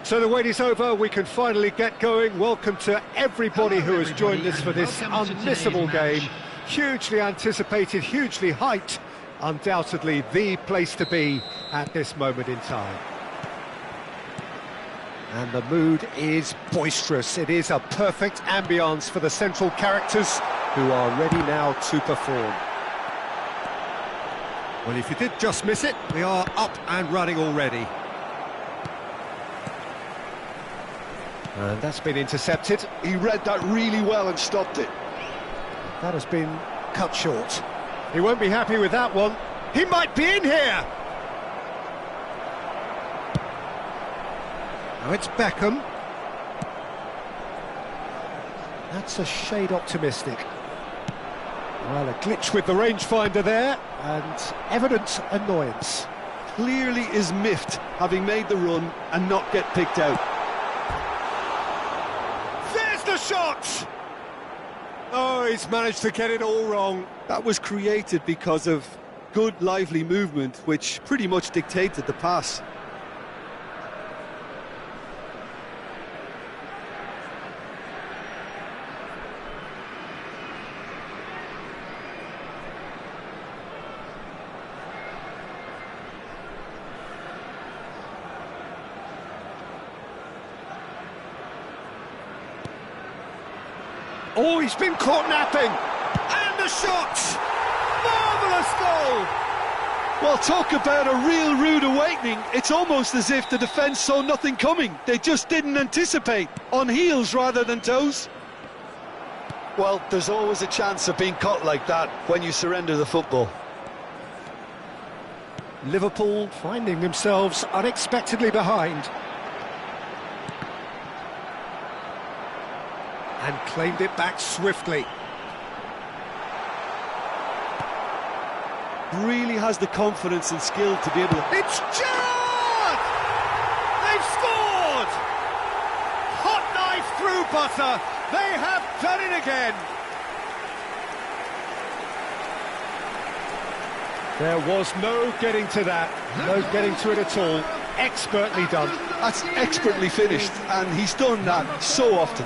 So the wait is over, we can finally get going. Welcome to everybody who has joined us for this unmissable game. Hugely anticipated, hugely hyped, undoubtedly the place to be at this moment in time. And the mood is boisterous. It is a perfect ambience for the central characters who are ready now to perform. Well, if you did just miss it, we are up and running already. And that's been intercepted. He read that really well and stopped it. That has been cut short. He won't be happy with that one. He might be in here! Now it's Beckham. That's a shade optimistic. Well, a glitch with the rangefinder there, and evident annoyance. Clearly is miffed, having made the run and not get picked out. There's the shot! Oh, he's managed to get it all wrong. That was created because of good, lively movement, which pretty much dictated the pass. Oh, he's been caught napping! And the shot! Marvellous goal! Well, talk about a real rude awakening. It's almost as if the defence saw nothing coming. They just didn't anticipate. On heels rather than toes. Well, there's always a chance of being caught like that when you surrender the football. Liverpool finding themselves unexpectedly behind. And claimed it back swiftly. Really has the confidence and skill to be able to... It's Gerrard! They've scored! Hot knife through butter. They have done it again. There was no getting to that. No getting to it at all. Expertly done. That's expertly finished, and he's done that so often.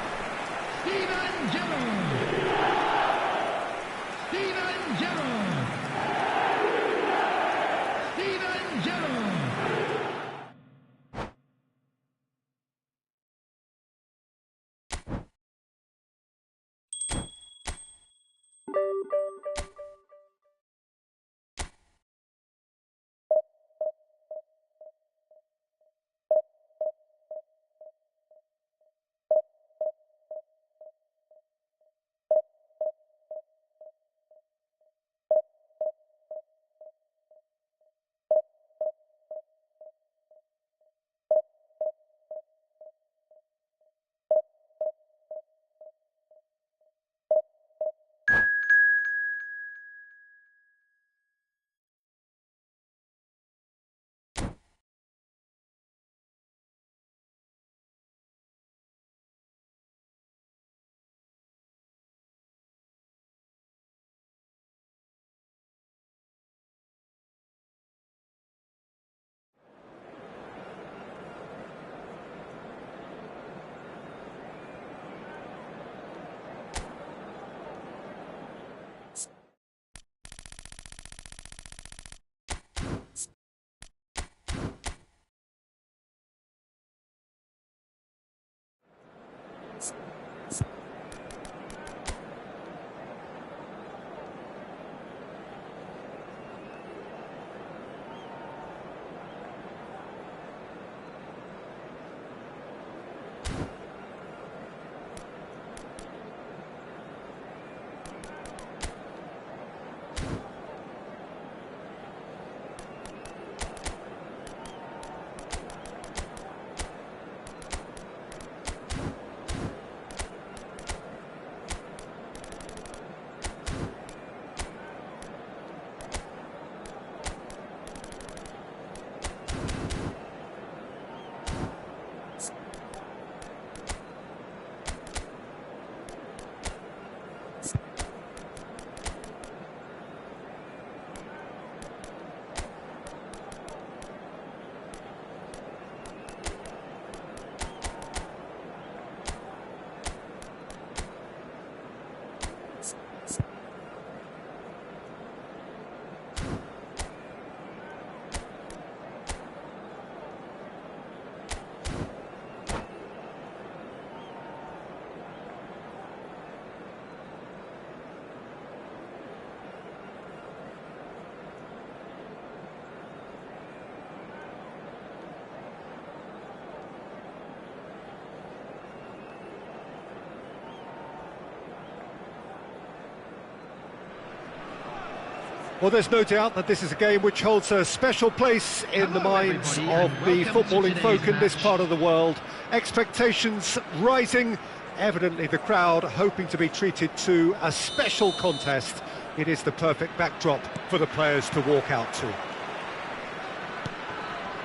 Well, there's no doubt that this is a game which holds a special place in the minds of the footballing folk in this part of the world. Expectations rising, evidently the crowd hoping to be treated to a special contest. It is the perfect backdrop for the players to walk out to.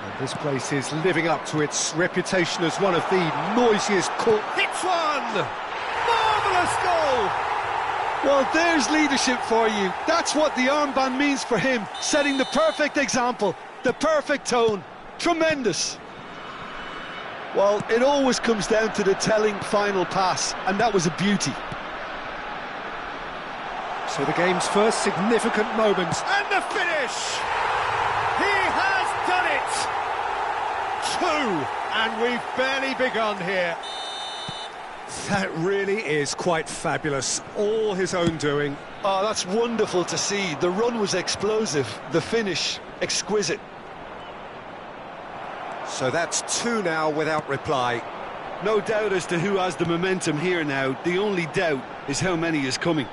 And this place is living up to its reputation as one of the noisiest court. Hits one! Marvellous goal! Well, there's leadership for you. That's what the armband means for him, setting the perfect example, the perfect tone. Tremendous. Well, it always comes down to the telling final pass, and that was a beauty. So the game's first significant moment. And the finish! He has done it! 2, and we've barely begun here. That really is quite fabulous. All his own doing. Oh, that's wonderful to see. The run was explosive, the finish exquisite. So that's 2 now without reply. No doubt as to who has the momentum here now. The only doubt is how many is coming.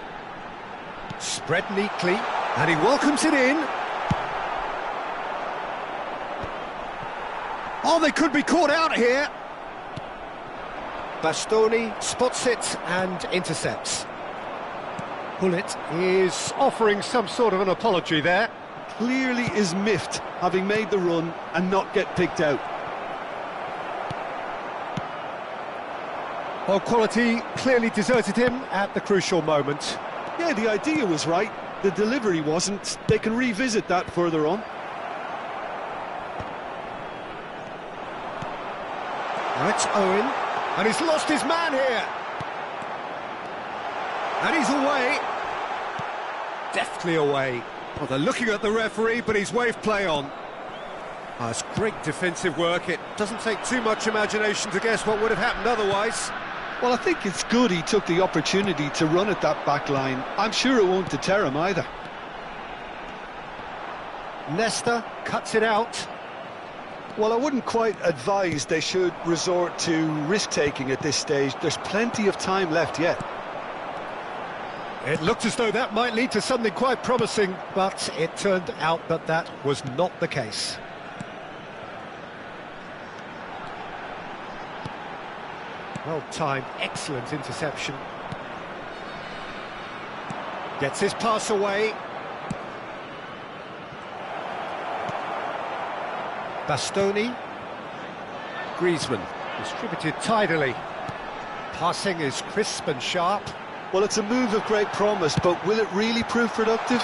Spread neatly, and he welcomes it in. Oh, they could be caught out here. Bastoni spots it and intercepts. Pullet is offering some sort of an apology there. Clearly is miffed, having made the run and not get picked out. Well, quality clearly deserted him at the crucial moment. Yeah, the idea was right, the delivery wasn't. They can revisit that further on. Now it's Owen, and he's lost his man here. And he's away. Deftly away. Well, they're looking at the referee, but he's waved play on. Oh, it's great defensive work. It doesn't take too much imagination to guess what would have happened otherwise. Well, I think it's good he took the opportunity to run at that back line. I'm sure it won't deter him either. Nesta cuts it out. Well, I wouldn't quite advise they should resort to risk-taking at this stage. There's plenty of time left yet. It looked as though that might lead to something quite promising, but it turned out that that was not the case. Well-timed, excellent interception. Gets his pass away. Bastoni. Griezmann, distributed tidily. Passing is crisp and sharp. Well, it's a move of great promise, but will it really prove productive?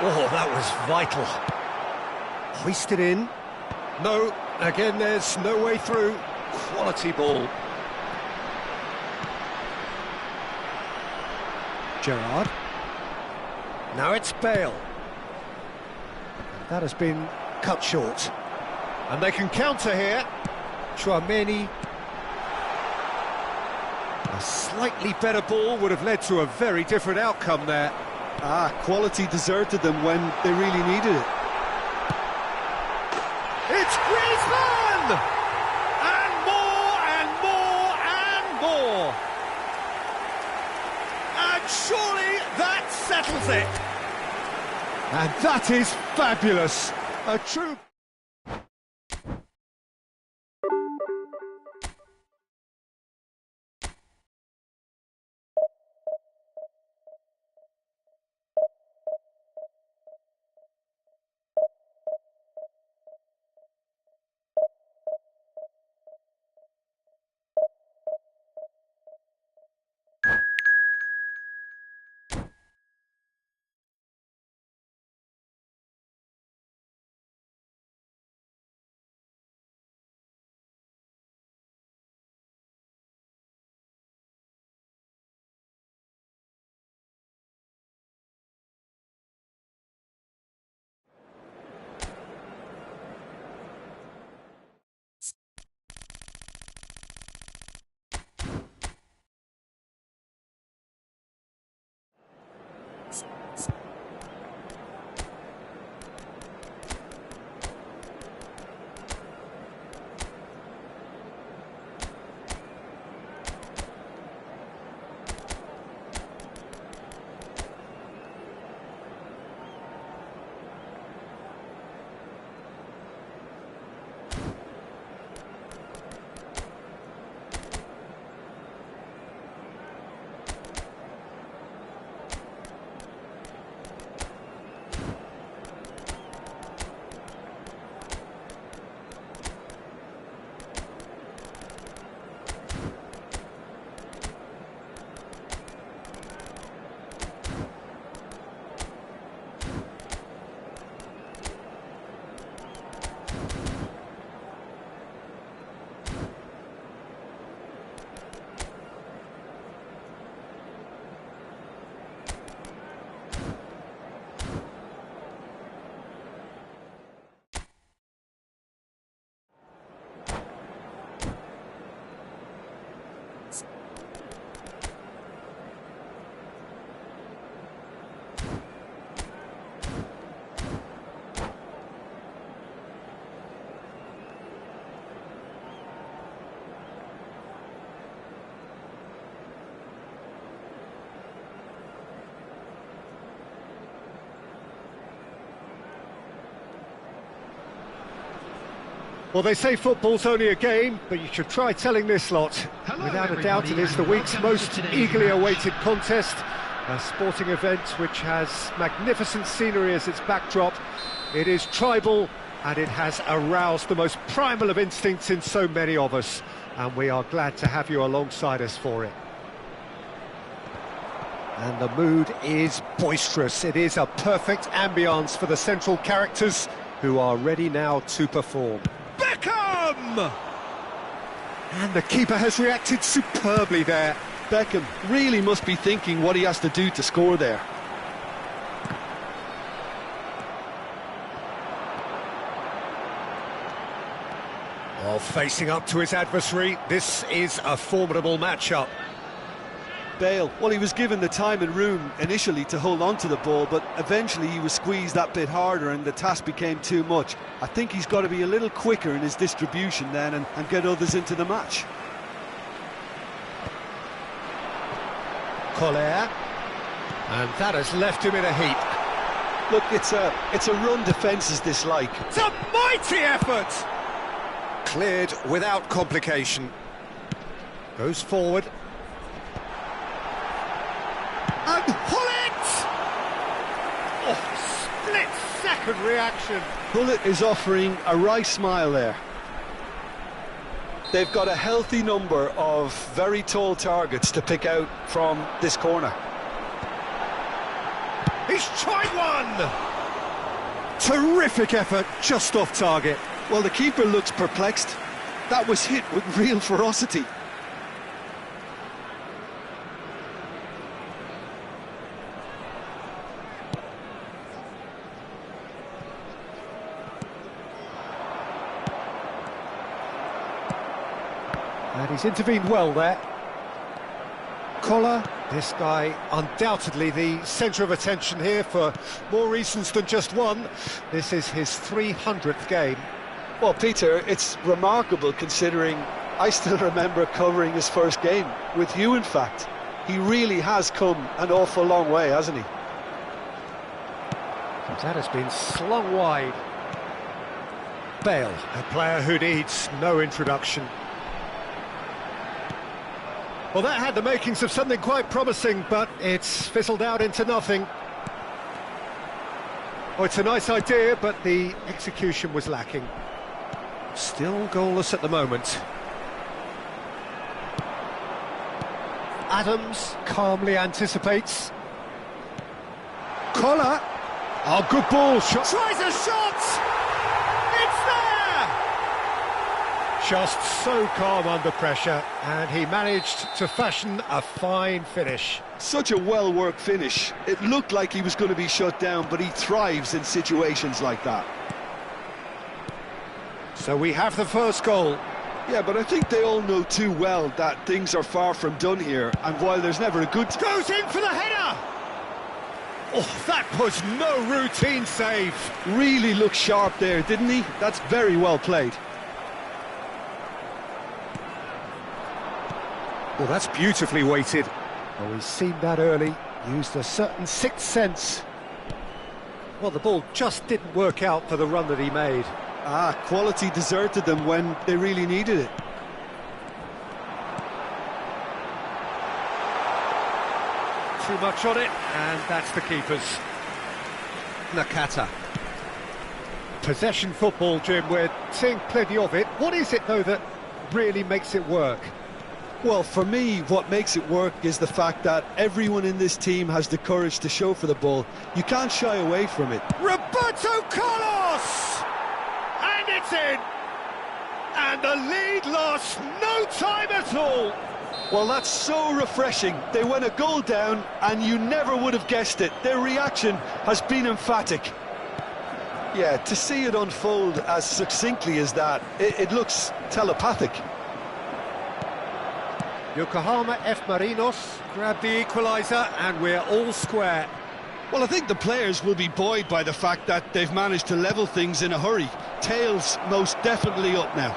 Oh, that was vital. Hoisted in. No, again, there's no way through. Quality ball. Gerrard. Now it's Bale. That has been cut short. And they can counter here. Chouameni. A slightly better ball would have led to a very different outcome there. Quality deserted them when they really needed it. It's Griezmann! And more, and more, and more! And surely that settles it! And that is fabulous! A true... Well, they say football's only a game, but you should try telling this lot. Without a doubt, it is the week's most eagerly awaited contest, a sporting event which has magnificent scenery as its backdrop. It is tribal, and it has aroused the most primal of instincts in so many of us, and we are glad to have you alongside us for it. And the mood is boisterous. It is a perfect ambience for the central characters, who are ready now to perform. Beckham! And the keeper has reacted superbly there. Beckham really must be thinking what he has to do to score there. While facing up to his adversary, this is a formidable matchup. Bale, well, he was given the time and room initially to hold on to the ball, but eventually he was squeezed that bit harder and the task became too much. I think he's got to be a little quicker in his distribution then and get others into the match. Collier, and that has left him in a heap. Look, it's a run defences dislike. It's a mighty effort! Cleared without complication. Goes forward. And Hullet! Oh, split-second reaction. Hullet is offering a wry smile there. They've got a healthy number of very tall targets to pick out from this corner. He's tried one! Terrific effort, just off target. Well, the keeper looks perplexed. That was hit with real ferocity. And he's intervened well there. Collar, this guy undoubtedly the centre of attention here for more reasons than just one. This is his 300th game. Well, Peter, it's remarkable considering I still remember covering his first game, with you in fact. He really has come an awful long way, hasn't he? That has been slung wide. Bale, a player who needs no introduction. Well, that had the makings of something quite promising, but it's fizzled out into nothing. Oh, it's a nice idea, but the execution was lacking. Still goalless at the moment. Adams calmly anticipates. Collar. Oh, good ball. Shot. Tries a shot! It's there! Just so calm under pressure, and he managed to fashion a fine finish. Such a well-worked finish. It looked like he was going to be shut down, but he thrives in situations like that. So we have the first goal. Yeah, but I think they all know too well that things are far from done here, and while there's never a good... Goes in for the header! Oh, that was no routine save. Really looked sharp there, didn't he? That's very well played. Well, that's beautifully weighted. Oh, he's seen that early, used a certain sixth sense. Well, the ball just didn't work out for the run that he made. Ah, quality deserted them when they really needed it. Too much on it, and that's the keeper's. Nakata. Possession football, Jim, we're seeing plenty of it. What is it, though, that really makes it work? Well, for me, what makes it work is the fact that everyone in this team has the courage to show for the ball. You can't shy away from it. Roberto Carlos! And it's in! And the lead lost no time at all! Well, that's so refreshing. They went a goal down, and you never would have guessed it. Their reaction has been emphatic. Yeah, to see it unfold as succinctly as that, it looks telepathic. Yokohama F. Marinos grabbed the equaliser, and we're all square. Well, I think the players will be buoyed by the fact that they've managed to level things in a hurry. Tails most definitely up now.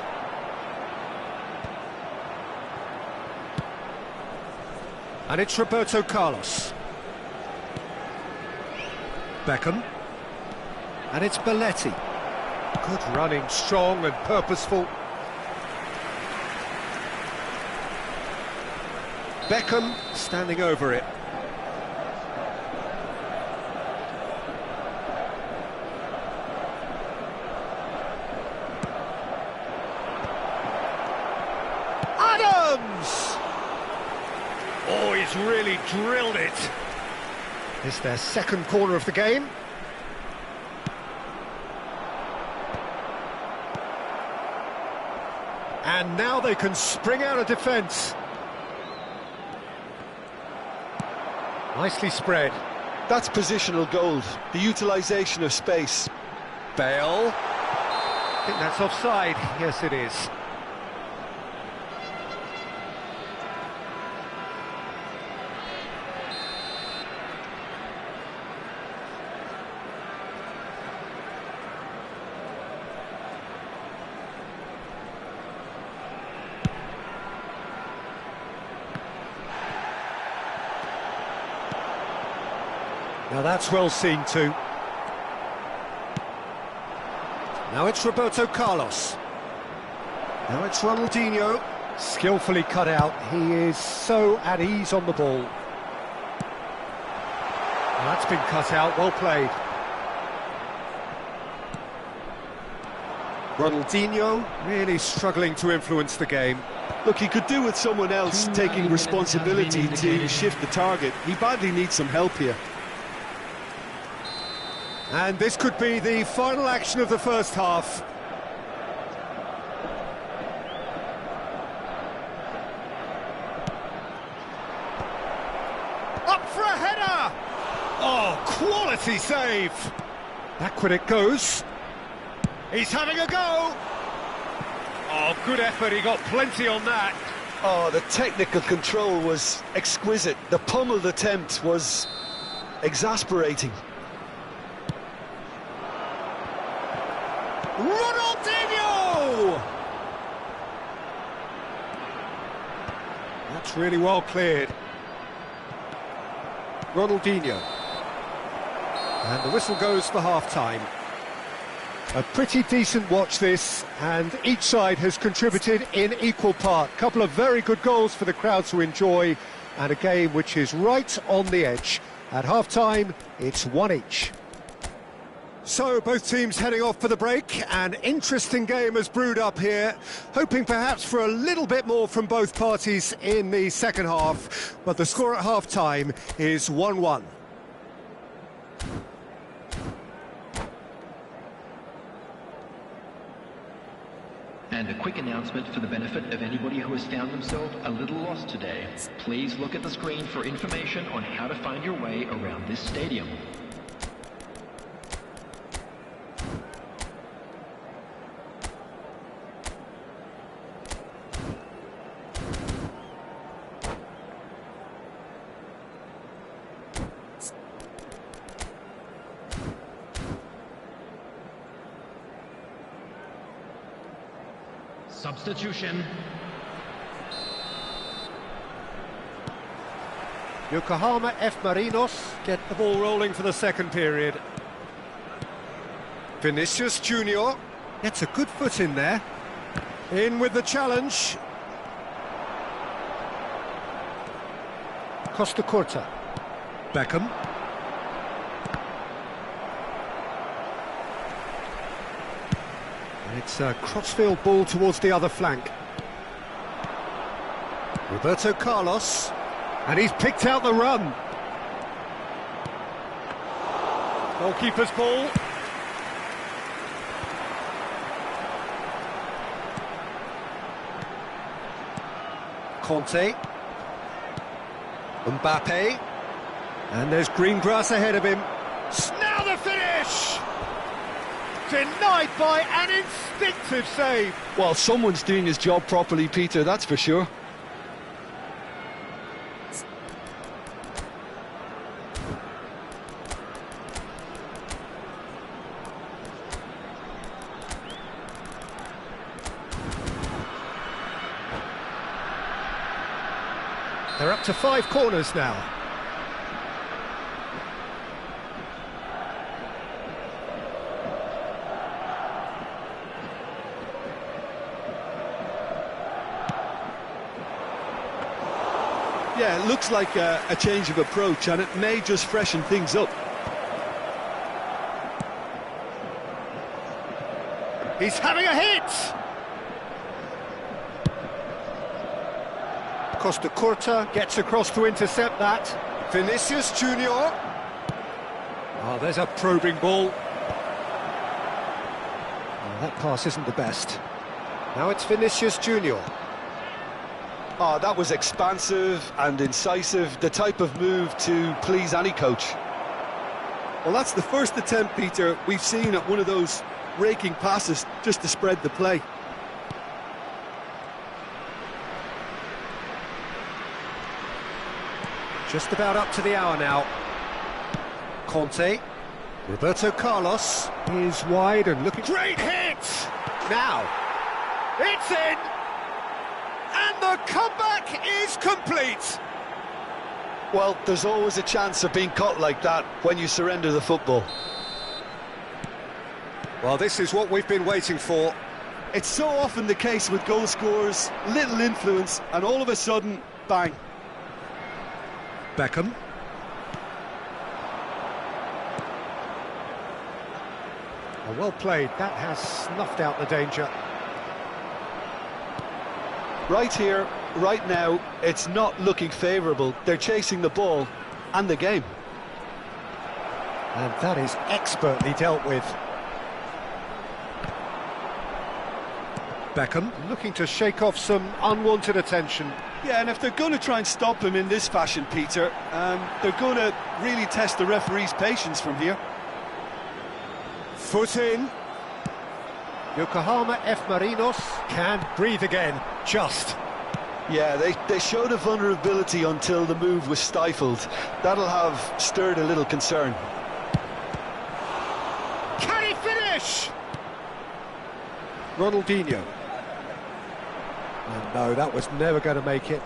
And it's Roberto Carlos. Beckham. And it's Belletti. Good running, strong and purposeful. Beckham standing over it. Adams! Oh, he's really drilled it. It's their second corner of the game. And now they can spring out of defence. Nicely spread. That's positional gold, the utilisation of space. Bale. I think that's offside. Yes, it is. Now that's well seen too. Now it's Roberto Carlos. Now it's Ronaldinho. Skillfully cut out. He is so at ease on the ball. Now that's been cut out. Well played. Ronaldinho really struggling to influence the game. Look, he could do with someone else taking responsibility to shift the target. He badly needs some help here. And this could be the final action of the first half. Up for a header! Oh, quality save! Backward it goes. He's having a go! Oh, good effort, he got plenty on that. Oh, the technical control was exquisite. The pummeled attempt was exasperating. Ronaldinho! That's really well cleared. Ronaldinho. And the whistle goes for half-time. A pretty decent watch this, and each side has contributed in equal part. A couple of very good goals for the crowd to enjoy, and a game which is right on the edge. At half-time, it's one each. So, both teams heading off for the break. An interesting game has brewed up here, hoping perhaps for a little bit more from both parties in the second half, but the score at half-time is 1-1. And a quick announcement for the benefit of anybody who has found themselves a little lost today. Please look at the screen for information on how to find your way around this stadium. Substitution. Yokohama F. Marinos get the ball rolling for the second period. Vinicius Junior gets a good foot in there. In with the challenge. Costa Curta. Beckham. It's a crossfield ball towards the other flank. Roberto Carlos, and he's picked out the run. Goalkeeper's ball. Conte. Mbappe. And there's green grass ahead of him. Now the finish! Denied by an instinctive save. Well, someone's doing his job properly, Peter, that's for sure. They're up to 5 corners now. Yeah, it looks like a change of approach, and it may just freshen things up. He's having a hit! Costa Curta gets across to intercept that. Vinicius Junior. Oh, there's a probing ball. Oh, that pass isn't the best. Now it's Vinicius Junior. Oh, that was expansive and incisive, the type of move to please any coach. Well, that's the first attempt, Peter, we've seen at one of those raking passes just to spread the play. Just about up to the hour now. Conte. Roberto Carlos is wide and looking... Great hit! Now, it's in! And the comeback is complete! Well, there's always a chance of being caught like that when you surrender the football. Well, this is what we've been waiting for. It's so often the case with goal scorers, little influence, and all of a sudden, bang. Beckham. Oh, well played. That has snuffed out the danger. Right here, right now, it's not looking favourable. They're chasing the ball and the game. And that is expertly dealt with. Beckham looking to shake off some unwanted attention. Yeah, and if they're going to try and stop him in this fashion, Peter, they're going to really test the referee's patience from here. Foot in. Yokohama F. Marinos can breathe again, just. Yeah, they showed a vulnerability until the move was stifled. That'll have stirred a little concern. Can he finish? Ronaldinho. And no, that was never going to make it.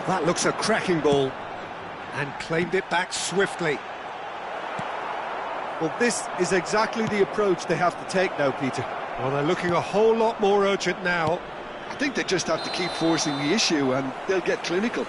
That looks a cracking ball. And claimed it back swiftly. Well, this is exactly the approach they have to take now, Peter. Well, they're looking a whole lot more urgent now. I think they just have to keep forcing the issue and they'll get clinical.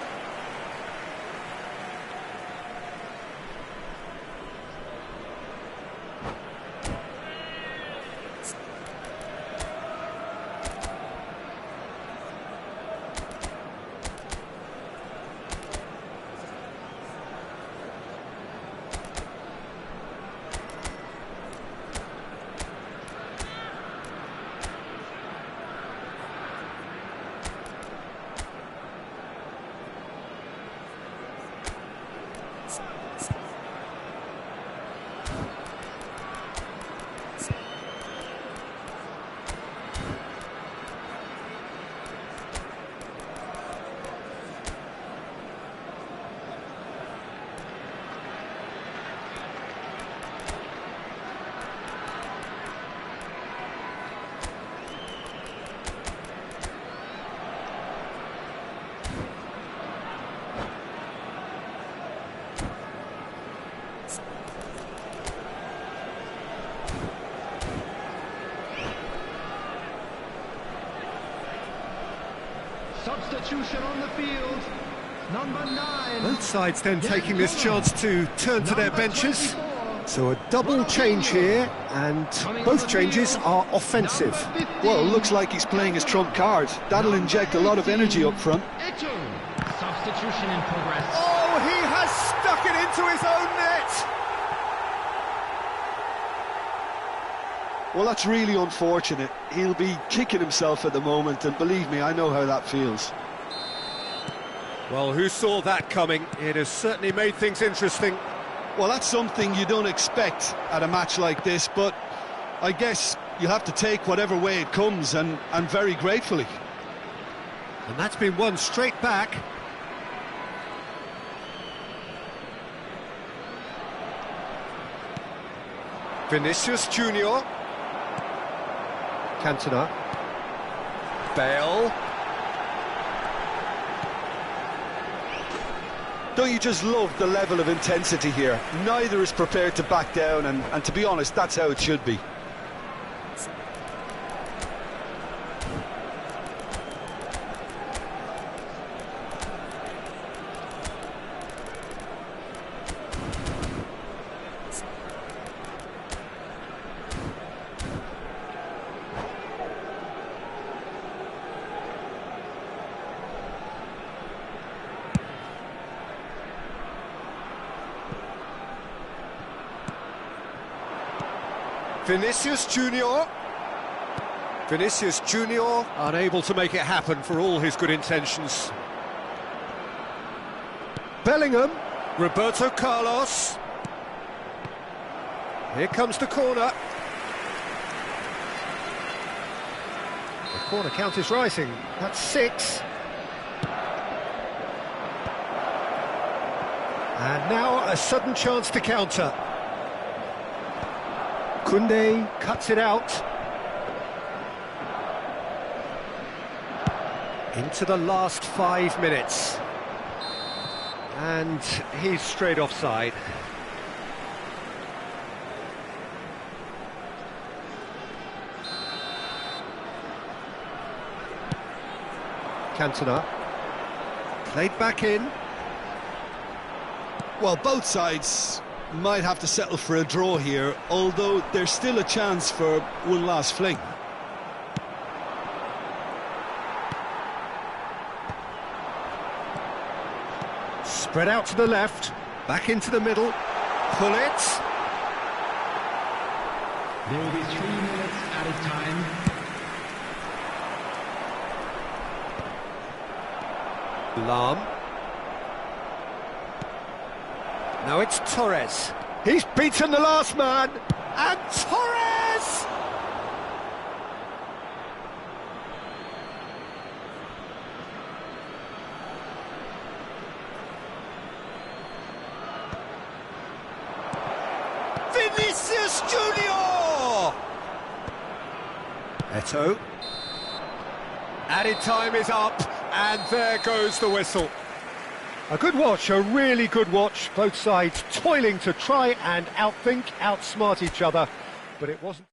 Substitution on the field, number 9. Both sides then taking this chance to turn to their benches. So a double change here, and both changes are offensive. Well, it looks like he's playing his trump card. That'll inject a lot of energy up front. Substitution in progress. Oh, he has stuck it into his own net! Well, that's really unfortunate. He'll be kicking himself at the moment, and believe me, I know how that feels. Well, who saw that coming? It has certainly made things interesting. Well, that's something you don't expect at a match like this, but I guess you'll have to take whatever way it comes, and very gratefully. And that's been won straight back. Vinicius Junior. Cantona. Bale. Don't you just love the level of intensity here? Neither is prepared to back down, and to be honest, that's how it should be. Vinicius Junior. Vinicius Junior unable to make it happen for all his good intentions. Bellingham, Roberto Carlos. Here comes the corner. The corner count is rising. That's 6. And now a sudden chance to counter. Koundé cuts it out. Into the last 5 minutes. And he's straight offside. Cantona. Played back in. Well, both sides might have to settle for a draw here, although there's still a chance for one last fling. Spread out to the left, back into the middle, pull it. There will be 3 minutes added time. Lahm. Now it's Torres. He's beaten the last man, and Torres! Vinicius Junior! Eto'o. Added time is up, and there goes the whistle. A good watch, a really good watch. Both sides toiling to try and outthink, outsmart each other, but it wasn't.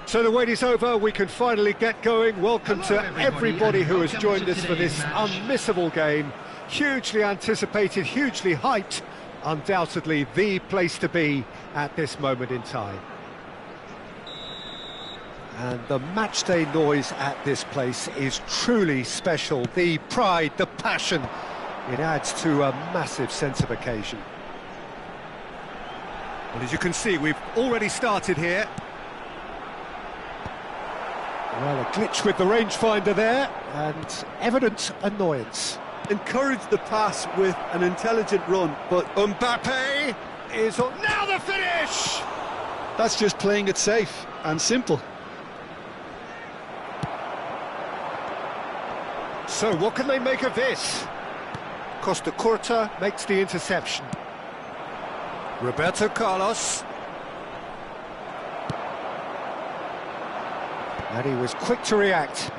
So the wait is over, we can finally get going. Welcome to everybody who has joined us for this unmissable game. Hugely anticipated, hugely hyped, undoubtedly the place to be at this moment in time. And the matchday noise at this place is truly special. The pride, the passion, it adds to a massive sense of occasion. Well, as you can see, we've already started here. Well, a glitch with the rangefinder there, and evident annoyance. Encourage the pass with an intelligent run, but Mbappe is on. Now the finish! that's just playing it safe and simple. So what can they make of this? Costa Curta makes the interception. Roberto Carlos. And he was quick to react.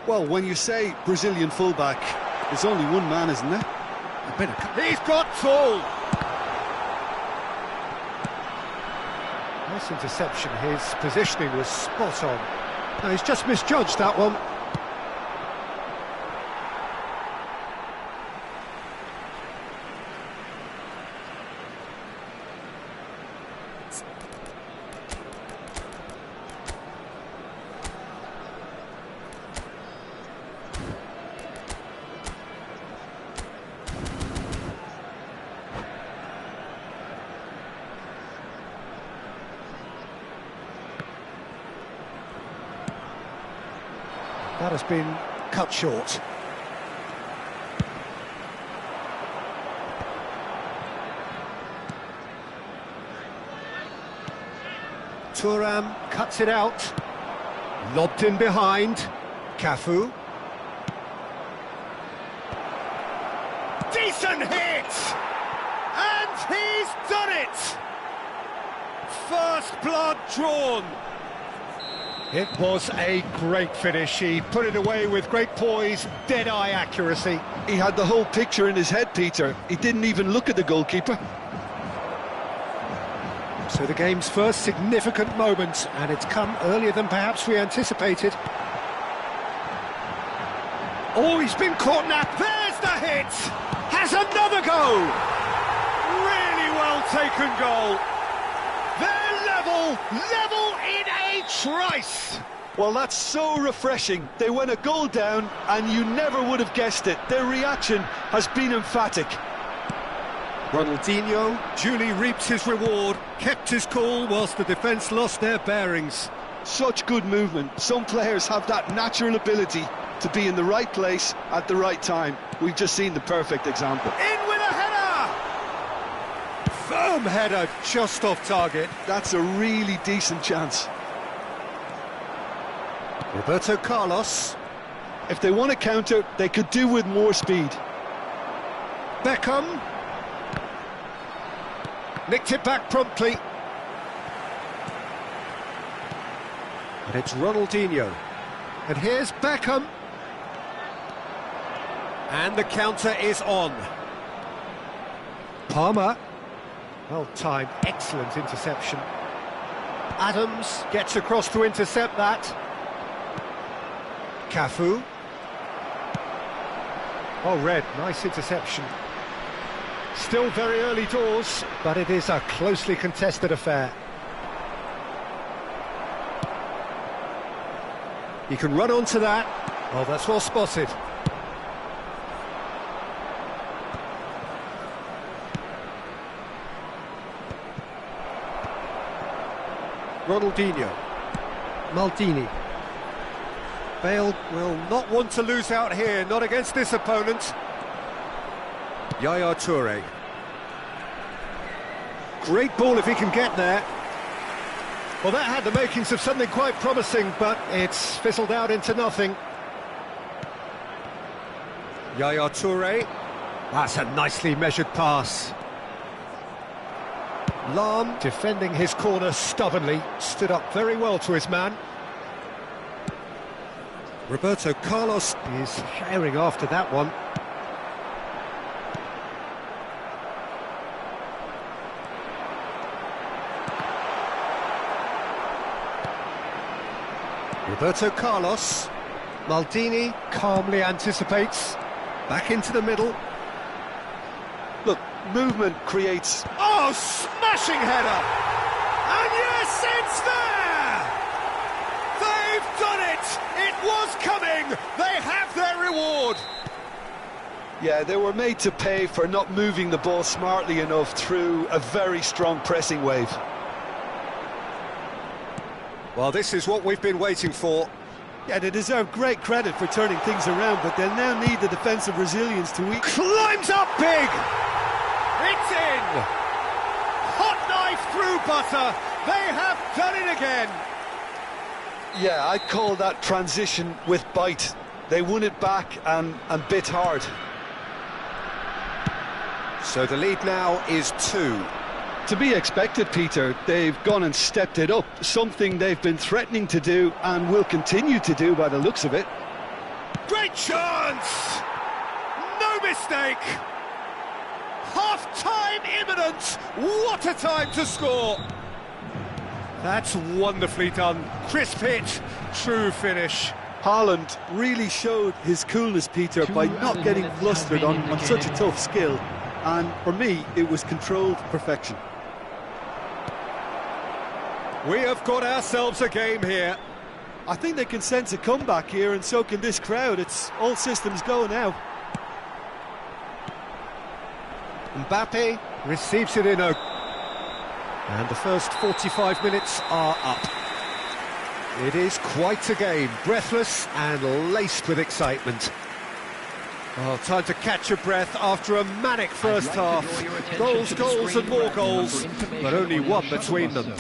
Well, when you say Brazilian fullback, there's only one man, isn't there? He's got full! Nice interception, his positioning was spot on. No, he's just misjudged that one. That has been cut short. Thuram cuts it out. Lobbed in behind. Cafu. Decent hit! And he's done it! First blood drawn. It was a great finish. He put it away with great poise, dead-eye accuracy. He had the whole picture in his head, Peter. He didn't even look at the goalkeeper. So the game's first significant moment, and it's come earlier than perhaps we anticipated. Oh, he's been caught now. There's the hit! Has another go! Really well taken goal. They're level in a trice! Well, that's so refreshing. They went a goal down, and you never would have guessed it. Their reaction has been emphatic. Ronaldinho duly reaps his reward, kept his cool whilst the defence lost their bearings. Such good movement. Some players have that natural ability to be in the right place at the right time. We've just seen the perfect example. In with a header! Firm header, just off target. That's a really decent chance. Roberto Carlos. If they want to counter, they could do with more speed. Beckham. Nicked it back promptly. And it's Ronaldinho. And here's Beckham. And the counter is on. Palmer. Well timed, excellent interception. Adams gets across to intercept that. Cafu. Oh, Red, nice interception. Still very early doors, but it is a closely contested affair. He can run onto that. Oh, that's well spotted. Ronaldinho. Maldini. Bale will not want to lose out here, not against this opponent. Yaya Toure. Great ball if he can get there. Well, that had the makings of something quite promising, but it's fizzled out into nothing. Yaya Toure. That's a nicely measured pass. Lam, defending his corner stubbornly, stood up very well to his man. Roberto Carlos is sharing after that one. Roberto Carlos. Maldini calmly anticipates. Back into the middle. Look, movement creates... Oh, smashing header! And yes, it's there! They've done it! It was coming! They have their reward! Yeah, they were made to pay for not moving the ball smartly enough through a very strong pressing wave. Well, this is what we've been waiting for. Yeah, they deserve great credit for turning things around, but they'll now need the defensive resilience to eat. Climbs up big! It's in! Hot knife through butter! They have done it again! Yeah, I'd call that transition with bite. They won it back and bit hard. So the lead now is 2. To be expected, Peter. They've gone and stepped it up, something they've been threatening to do and will continue to do by the looks of it. Great chance! No mistake! Half-time imminent! What a time to score! That's wonderfully done. Crisp hit, true finish. Haaland really showed his coolness, Peter, by not getting flustered on such a tough skill. And for me, it was controlled perfection. We have got ourselves a game here. I think they can sense a comeback here, and so can this crowd. It's all systems go now. Mbappe receives it in a... And the first 45 minutes are up. It is quite a game, breathless and laced with excitement. Oh, time to catch your breath after a manic first half. Goals, goals and more goals, but only one between them.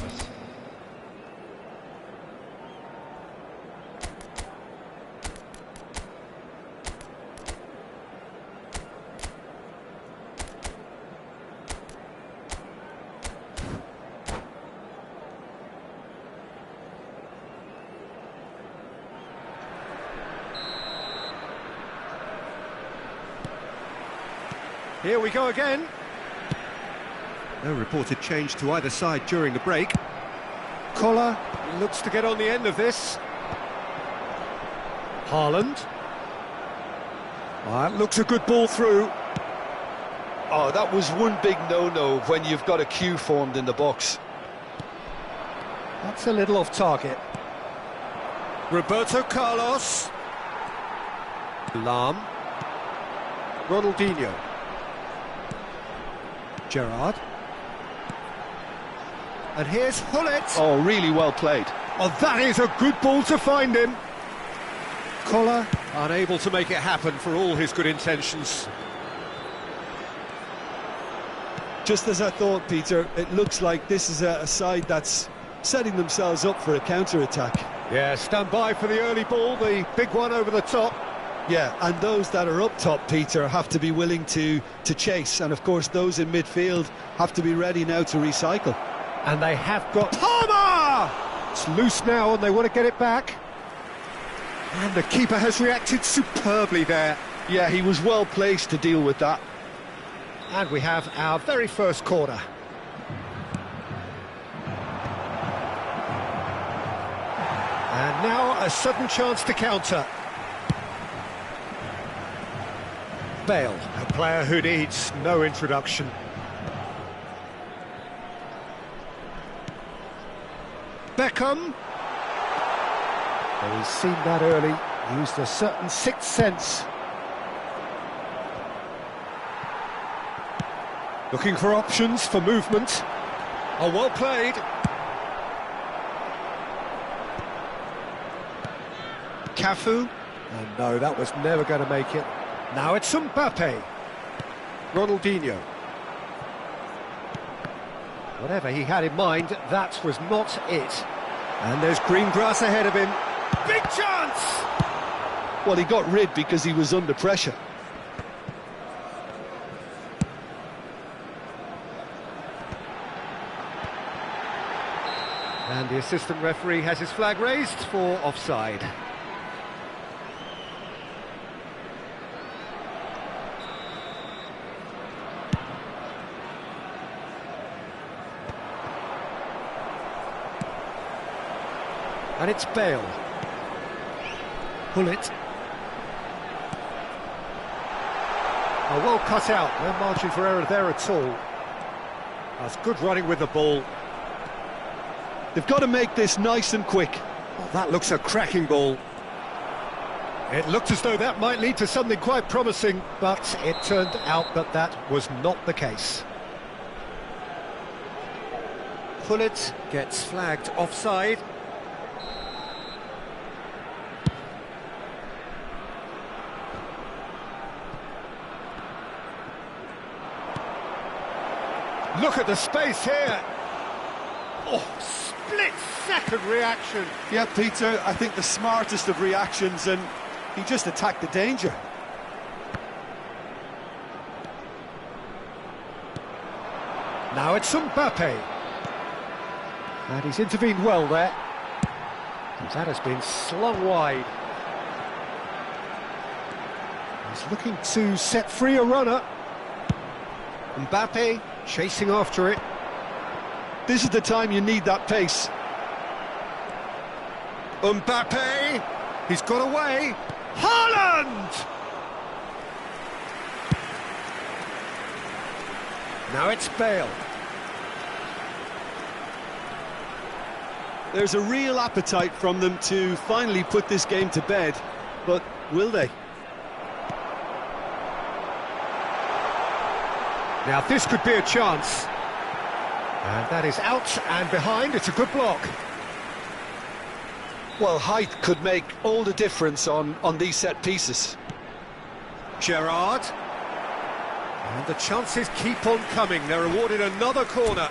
Here we go again. No reported change to either side during the break. Collar looks to get on the end of this. Haaland. That looks a good ball through. Oh, that was one big no-no when you've got a queue formed in the box. That's a little off target. Roberto Carlos. Lahm. Ronaldinho. Gerrard. And here's Hullet. Oh, really well played. Oh, that is a good ball to find him. Collar unable to make it happen for all his good intentions. Just as I thought, Peter, it looks like this is a side that's setting themselves up for a counter-attack. Yeah, stand by for the early ball, the big one over the top. Yeah, and those that are up top, Peter, have to be willing to chase. And, of course, those in midfield have to be ready now to recycle. And they have got... Palmer! It's loose now and they want to get it back. And the keeper has reacted superbly there. Yeah, he was well placed to deal with that. And we have our very first corner. And now a sudden chance to counter. Bale, a player who needs no introduction. Beckham. Oh, he's seen that early, used a certain sixth sense. Looking for options for movement. Oh, well played. Cafu. Oh no, that was never going to make it. Now it's Mbappe. Ronaldinho. Whatever he had in mind, that was not it. And there's green grass ahead of him. Big chance! Well, he got rid because he was under pressure. And the assistant referee has his flag raised for offside. And it's Bale. Pull it. Oh, well cut out, no margin for error there at all. That's good running with the ball. They've got to make this nice and quick. Oh, that looks a cracking ball. It looked as though that might lead to something quite promising, but it turned out that that was not the case. Pullet gets flagged offside. Look at the space here. Oh, split-second reaction. Yeah, Peter, I think the smartest of reactions, and he just attacked the danger. Now it's Mbappe. And he's intervened well there. That has been slung wide. He's looking to set free a runner. Mbappe chasing after it. This is the time you need that pace. Mbappe, he's got away. Haaland! Now it's Bale. There's a real appetite from them to finally put this game to bed, but will they? Now this could be a chance. And that is out and behind. It's a good block. Well, height could make all the difference on these set pieces. Gerrard. And the chances keep on coming. They're awarded another corner.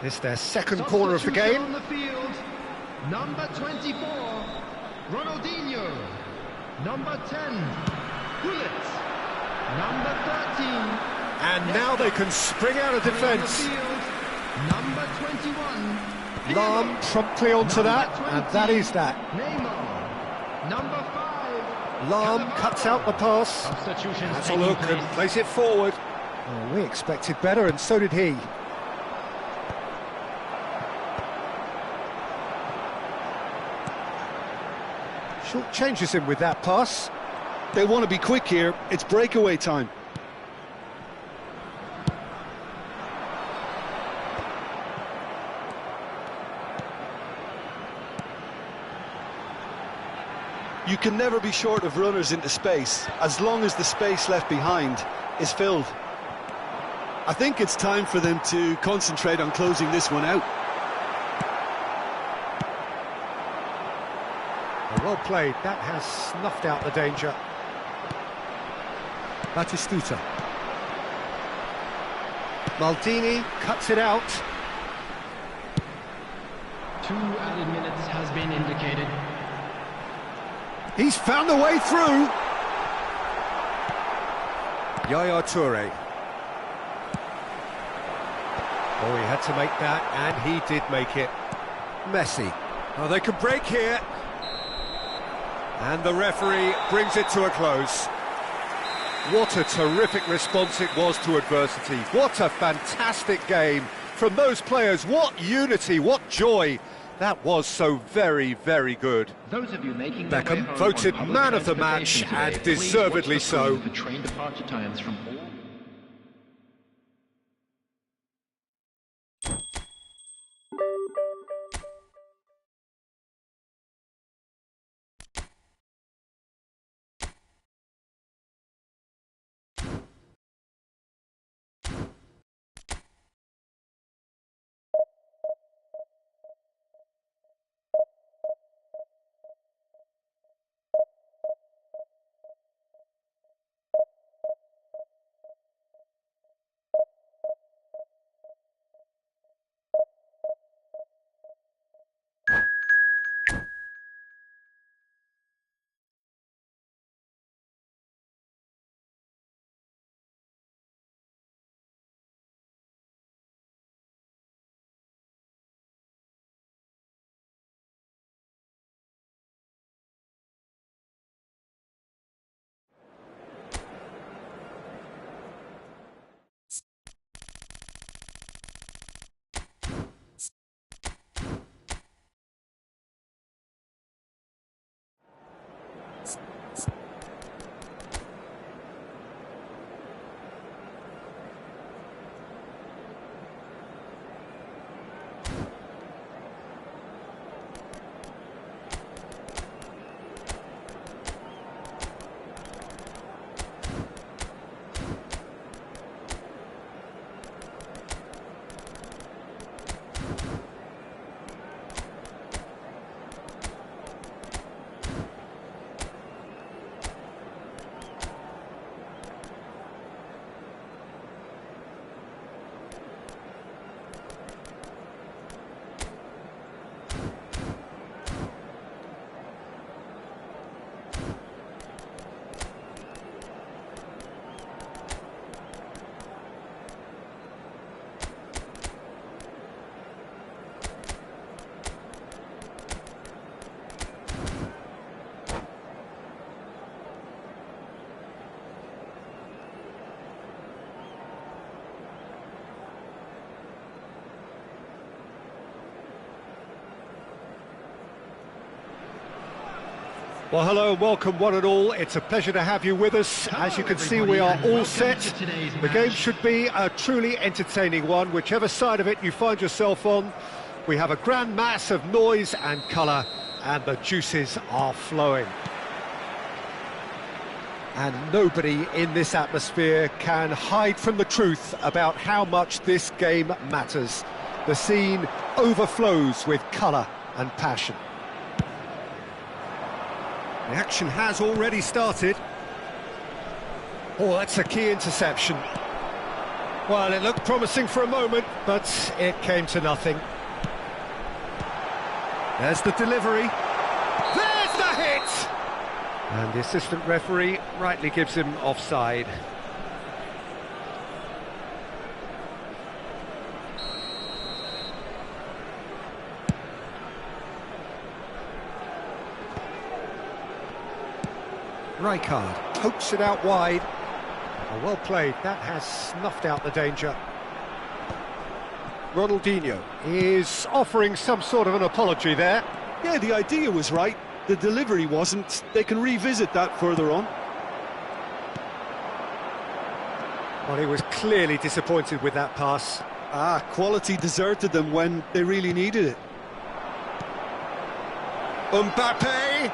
This is their second corner of the game. On the field, number 24, Ronaldinho. Number 10, Gullit. Number 13. And now they can spring out of defence. Number 21. Lam promptly onto that, and that is that. Neymar. Number 5. Lam cuts out the pass. Has a look and plays it forward. Oh, we expected better, and so did he. Short changes him with that pass. They want to be quick here. It's breakaway time. You can never be short of runners into space, as long as the space left behind is filled. I think it's time for them to concentrate on closing this one out. Well played, that has snuffed out the danger. Batistuta. Maldini cuts it out. 2 added minutes has been indicated. He's found the way through. Yaya Toure. Oh, he had to make that, and he did make it. Messi. Oh, they can break here. And the referee brings it to a close. What a terrific response it was to adversity. What a fantastic game from those players. What unity, what joy. That was so very, very good. Those of you making their way Beckham home voted on public man of the match, transportation and today, please deservedly watch the screen so. for train departure times from all Well, hello and welcome one and all. It's a pleasure to have you with us. As you can see, we are all set. The game should be a truly entertaining one, whichever side of it you find yourself on. We have a grand mass of noise and colour, and the juices are flowing. And nobody in this atmosphere can hide from the truth about how much this game matters. The scene overflows with colour and passion. The action has already started. Oh, that's a key interception. Well, it looked promising for a moment, but it came to nothing. There's the delivery. There's the hit! And the assistant referee rightly gives him offside. Rijkaard pokes it out wide. Oh, well played, that has snuffed out the danger. Ronaldinho is offering some sort of an apology there. Yeah, the idea was right, the delivery wasn't. They can revisit that further on. Well, he was clearly disappointed with that pass. Quality deserted them when they really needed it. Mbappe!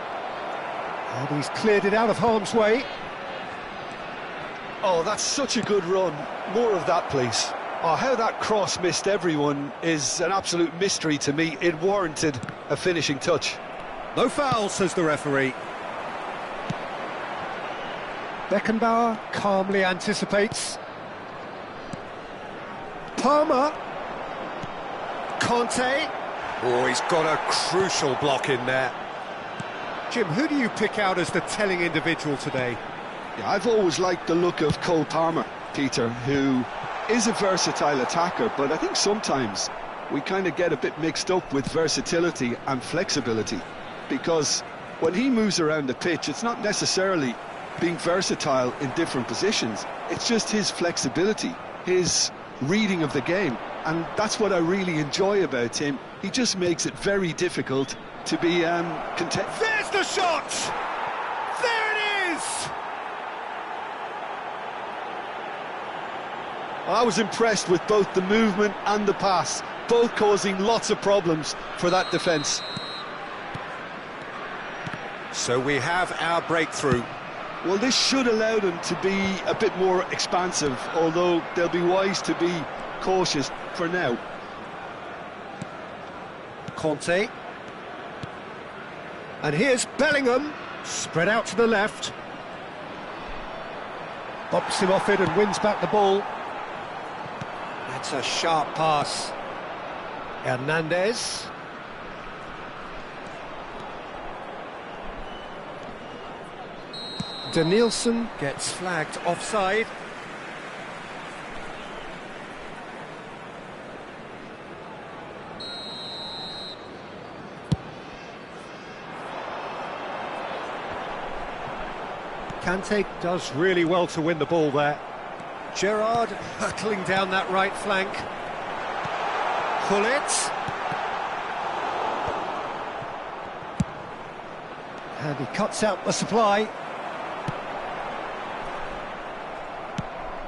And he's cleared it out of harm's way. Oh, that's such a good run. More of that, please. Oh, how that cross missed everyone is an absolute mystery to me. It warranted a finishing touch. No foul, says the referee. Beckenbauer calmly anticipates. Palmer. Conte. Oh, he's got a crucial block in there. Jim, who do you pick out as the telling individual today? Yeah, I've always liked the look of Cole Palmer, Peter, who is a versatile attacker, but I think sometimes we kind of get a bit mixed up with versatility and flexibility, because when he moves around the pitch, it's not necessarily being versatile in different positions, it's just his flexibility, his reading of the game, and that's what I really enjoy about him. He just makes it very difficult to be content. There's the shot! There it is! I was impressed with both the movement and the pass, both causing lots of problems for that defence. So we have our breakthrough. Well, this should allow them to be a bit more expansive, although they'll be wise to be cautious for now. Conte. And here's Bellingham, spread out to the left. Bumps him off it and wins back the ball. That's a sharp pass. Hernandez. Danielson gets flagged offside. Kante does really well to win the ball there. Gerrard hurtling down that right flank. Gullit. And he cuts out the supply.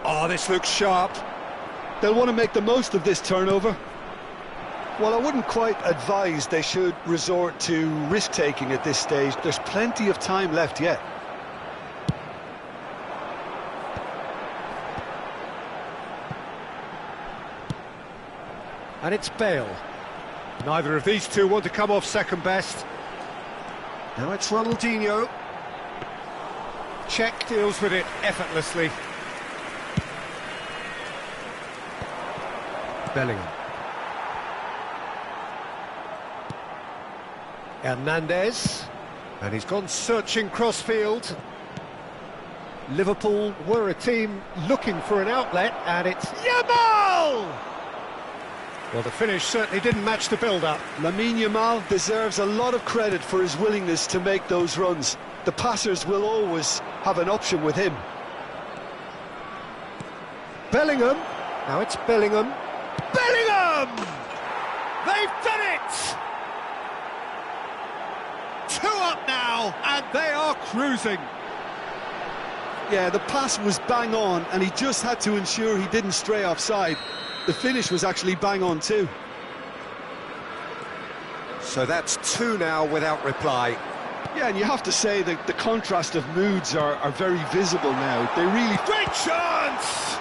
Oh, this looks sharp. They'll want to make the most of this turnover. Well, I wouldn't quite advise they should resort to risk-taking at this stage. There's plenty of time left yet. And it's Bale. Neither of these two want to come off second best. Now it's Ronaldinho. Czech deals with it effortlessly. Bellingham. Hernandez. And he's gone searching crossfield. Liverpool were a team looking for an outlet, and it's Yamal! Well, the finish certainly didn't match the build-up. Lamine Yamal deserves a lot of credit for his willingness to make those runs. The passers will always have an option with him. Bellingham. Now it's Bellingham. Bellingham! They've done it! 2 up now! now, and they are cruising. Yeah, the pass was bang on, and he just had to ensure he didn't stray offside. The finish was actually bang on too. So that's 2 now without reply. Yeah, and you have to say that the contrast of moods are very visible now. They really... Great chance!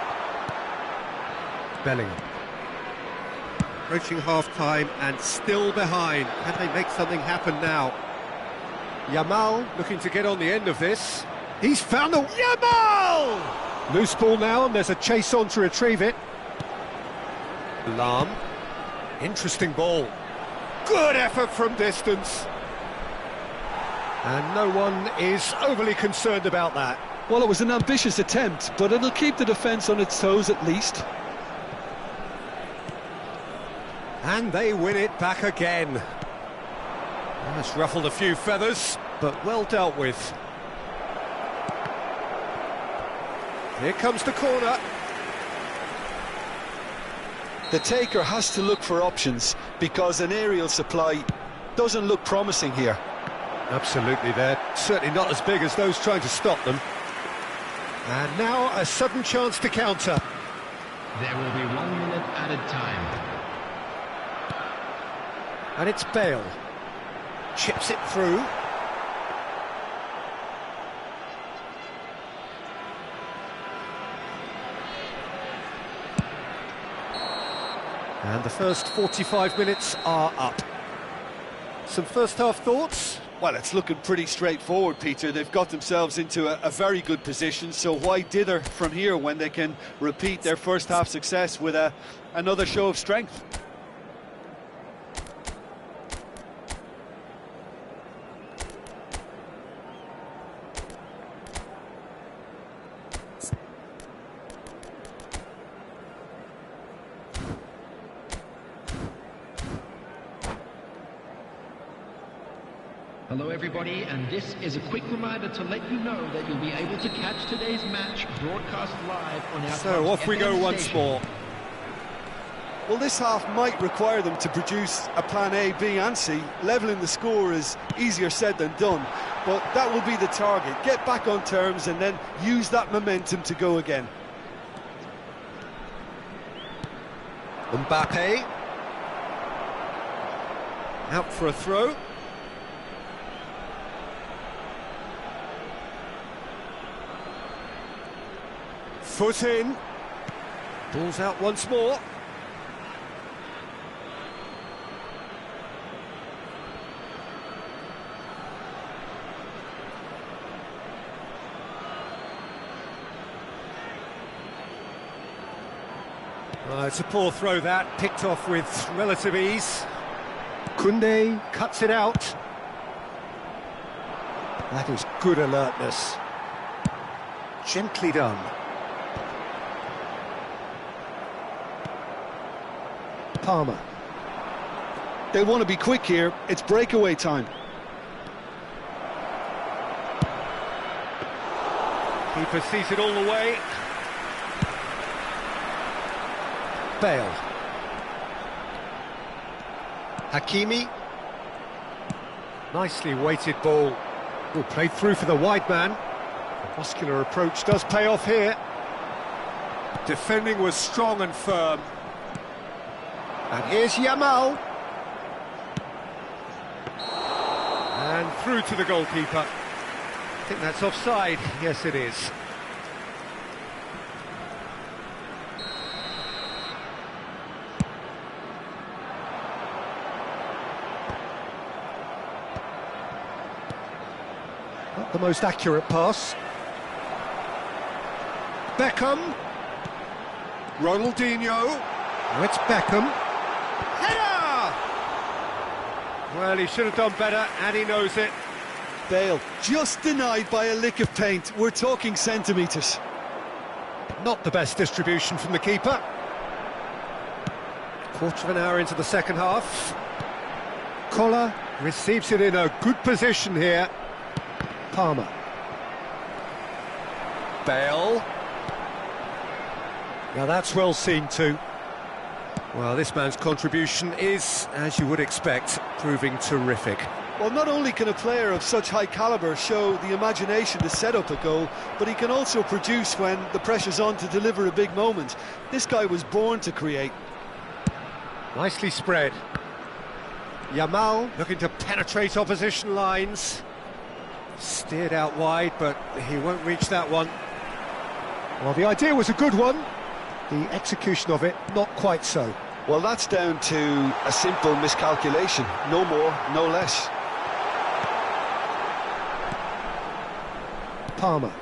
Bellingham. Approaching half-time and still behind. Can they make something happen now? Yamal looking to get on the end of this. He's found the... Yamal! Loose ball now, and there's a chase on to retrieve it. Lam. Interesting ball. Good effort from distance. And no one is overly concerned about that. Well, it was an ambitious attempt, but it'll keep the defence on its toes at least. And they win it back again. That's ruffled a few feathers, but well dealt with. Here comes the corner. The taker has to look for options, because an aerial supply doesn't look promising here. Absolutely, they're certainly not as big as those trying to stop them. And now a sudden chance to counter. There will be 1 minute added time. And it's Bale. Chips it through. And the first 45 minutes are up. Some first-half thoughts? Well, it's looking pretty straightforward, Peter. They've got themselves into a very good position, so why dither from here when they can repeat their first-half success with another show of strength? Hello everybody, and this is a quick reminder to let you know that you'll be able to catch today's match broadcast live on our So off we go once more. Well, this half might require them to produce a plan A, B and C. Levelling the score is easier said than done, but that will be the target. Get back on terms and then use that momentum to go again. Mbappe. Out for a throw. Foot in. Ball's out once more. It's a poor throw that, picked off with relative ease. Koundé cuts it out. That is good alertness. Gently done. Palmer. They want to be quick here. It's breakaway time. Keeper sees it all the way. Bale. Hakimi. Nicely weighted ball. Oh, played through for the wide man. The muscular approach does pay off here. Defending was strong and firm. And here's Yamal. And through to the goalkeeper. I think that's offside. Yes, it is. Not the most accurate pass. Beckham. Ronaldinho. Now it's Beckham. Header! Well, he should have done better, and he knows it. Bale, just denied by a lick of paint. We're talking centimetres. Not the best distribution from the keeper. Quarter of an hour into the second half. Collar receives it in a good position here. Palmer. Bale. Now that's well seen too. Well, this man's contribution is, as you would expect, proving terrific. Well, not only can a player of such high calibre show the imagination to set up a goal, but he can also produce when the pressure's on to deliver a big moment. This guy was born to create. Nicely spread. Yamal looking to penetrate opposition lines. Steered out wide, but he won't reach that one. Well, the idea was a good one. The execution of it, not quite so. Well, that's down to a simple miscalculation. No more, no less. Palmer.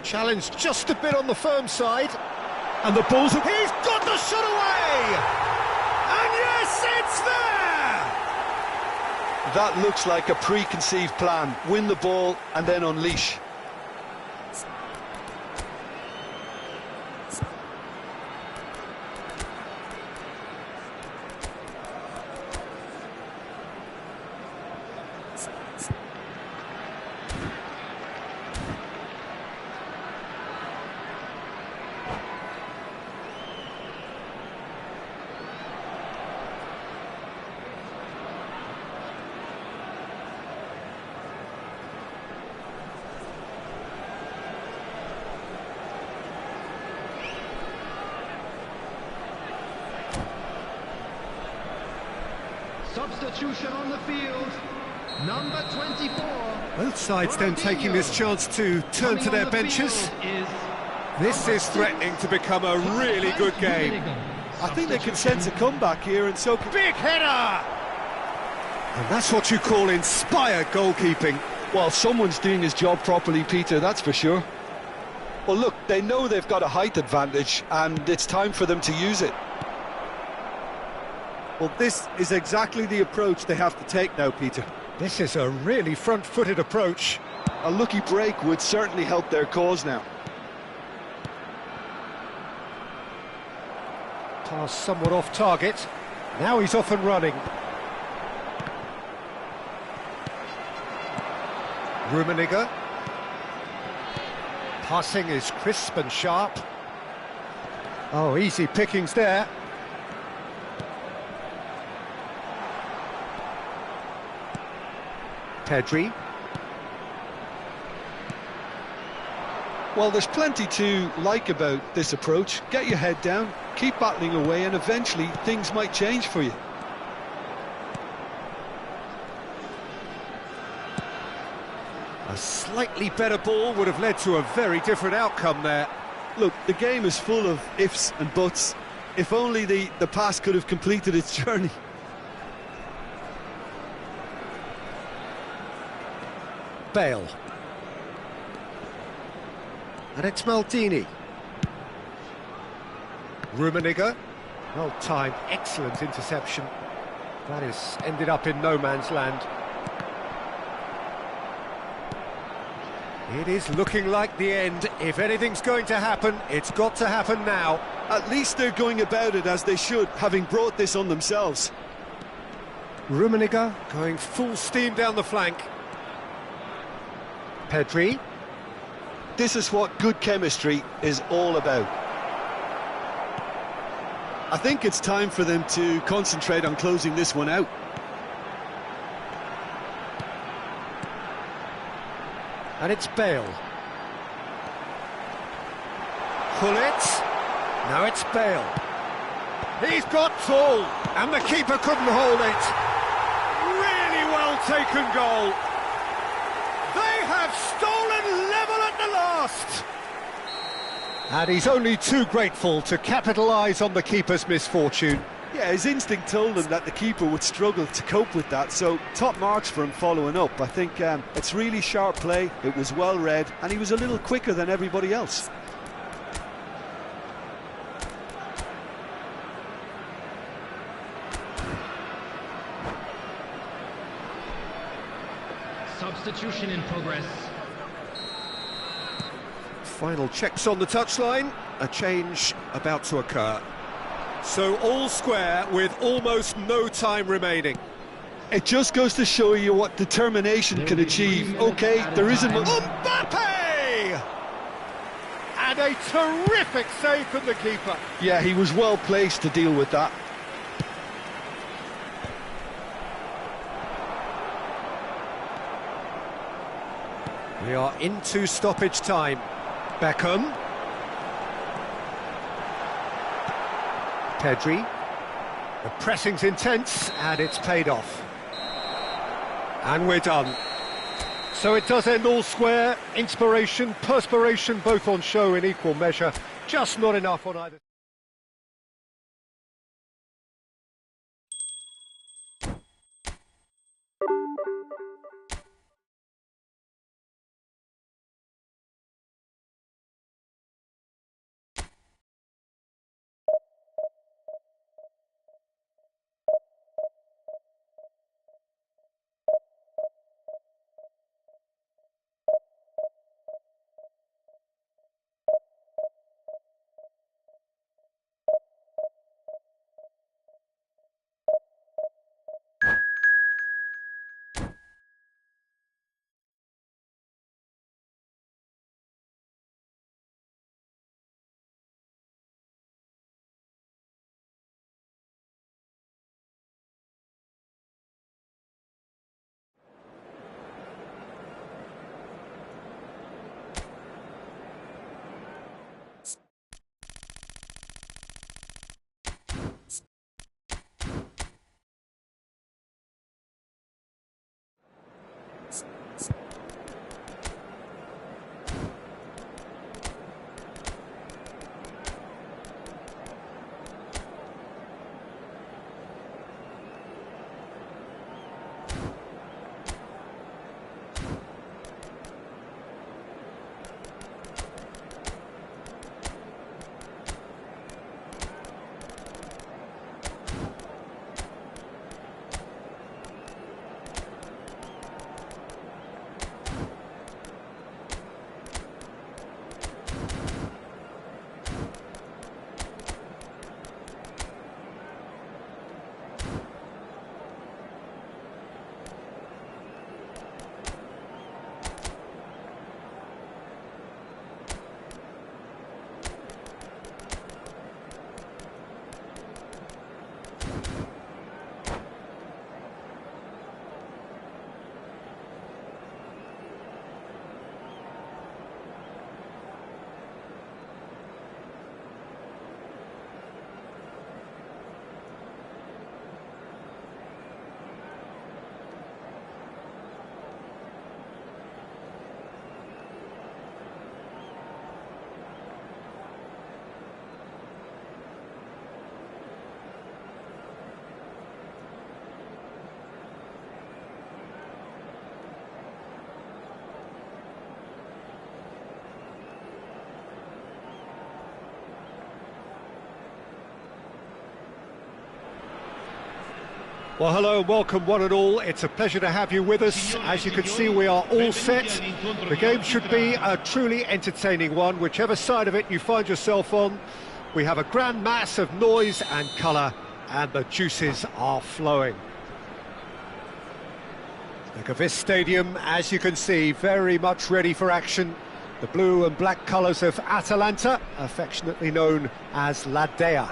Challenged just a bit on the firm side. And the ball's... He's got the shot away! And yes, it's there! That looks like a preconceived plan. Win the ball and then unleash. Substitution on the field, number 24. Both sides then taking this chance to turn to their benches. This is threatening to become a really good game. I think they can sense a comeback here, and so... Big header! And that's what you call inspired goalkeeping. Well, someone's doing his job properly, Peter, that's for sure. Well, look, they know they've got a height advantage, and it's time for them to use it. Well, this is exactly the approach they have to take now, Peter. This is a really front-footed approach. A lucky break would certainly help their cause now. Pass somewhat off target. Now he's off and running. Rummenigge. Passing is crisp and sharp. Oh, easy pickings there. Pedri. Well, there's plenty to like about this approach. Get your head down, keep battling away, and eventually things might change for you. A slightly better ball would have led to a very different outcome there. Look, the game is full of ifs and buts. If only the pass could have completed its journey. Bale. And it's Maldini. Rummenigge. Well timed, excellent interception. That is ended up in no man's land. It is looking like the end. If anything's going to happen, it's got to happen now. At least they're going about it as they should, having brought this on themselves. Rummenigge going full steam down the flank. Pedri. This is what good chemistry is all about. I think it's time for them to concentrate on closing this one out. And it's Bale. Hullet. Now it's Bale. He's got full, and the keeper couldn't hold it. Really well taken goal. They have stolen level at the last. And he's only too grateful to capitalise on the keeper's misfortune. Yeah, his instinct told him that the keeper would struggle to cope with that, so top marks for him following up. I think it's really sharp play, it was well read, and he was a little quicker than everybody else. Substitution in progress. Final checks on the touchline, a change about to occur. So all square with almost no time remaining. It just goes to show you what determination can achieve. Okay, there isn't much... Mbappe! And a terrific save from the keeper. Yeah, he was well placed to deal with that. We are into stoppage time. Beckham. Pedri. The pressing's intense, and it's paid off. And we're done. So it does end all square. Inspiration, perspiration, both on show in equal measure. Just not enough on either. Well, hello and welcome one and all. It's a pleasure to have you with us. As you can see, we are all set. The game should be a truly entertaining one, whichever side of it you find yourself on. We have a grand mass of noise and colour, and the juices are flowing. Look at this stadium, as you can see, very much ready for action. The blue and black colours of Atalanta, affectionately known as La Dea.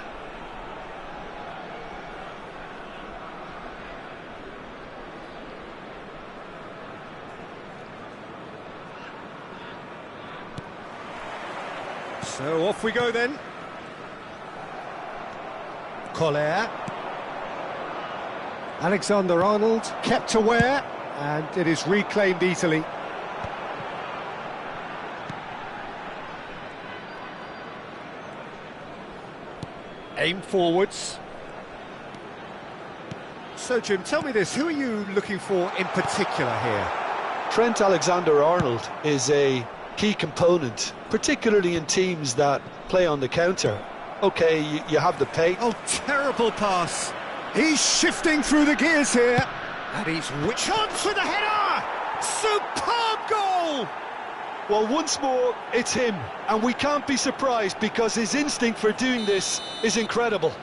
So off we go then. Collier. Alexander-Arnold kept aware, and it is reclaimed easily. Aim forwards. So Jim, tell me this, who are you looking for in particular here? Trent Alexander-Arnold is a key component, particularly in teams that play on the counter. Okay, you have the pace. Oh, terrible pass. He's shifting through the gears here. And he's chance with the header! Superb goal! Well, once more, it's him. And we can't be surprised because his instinct for doing this is incredible.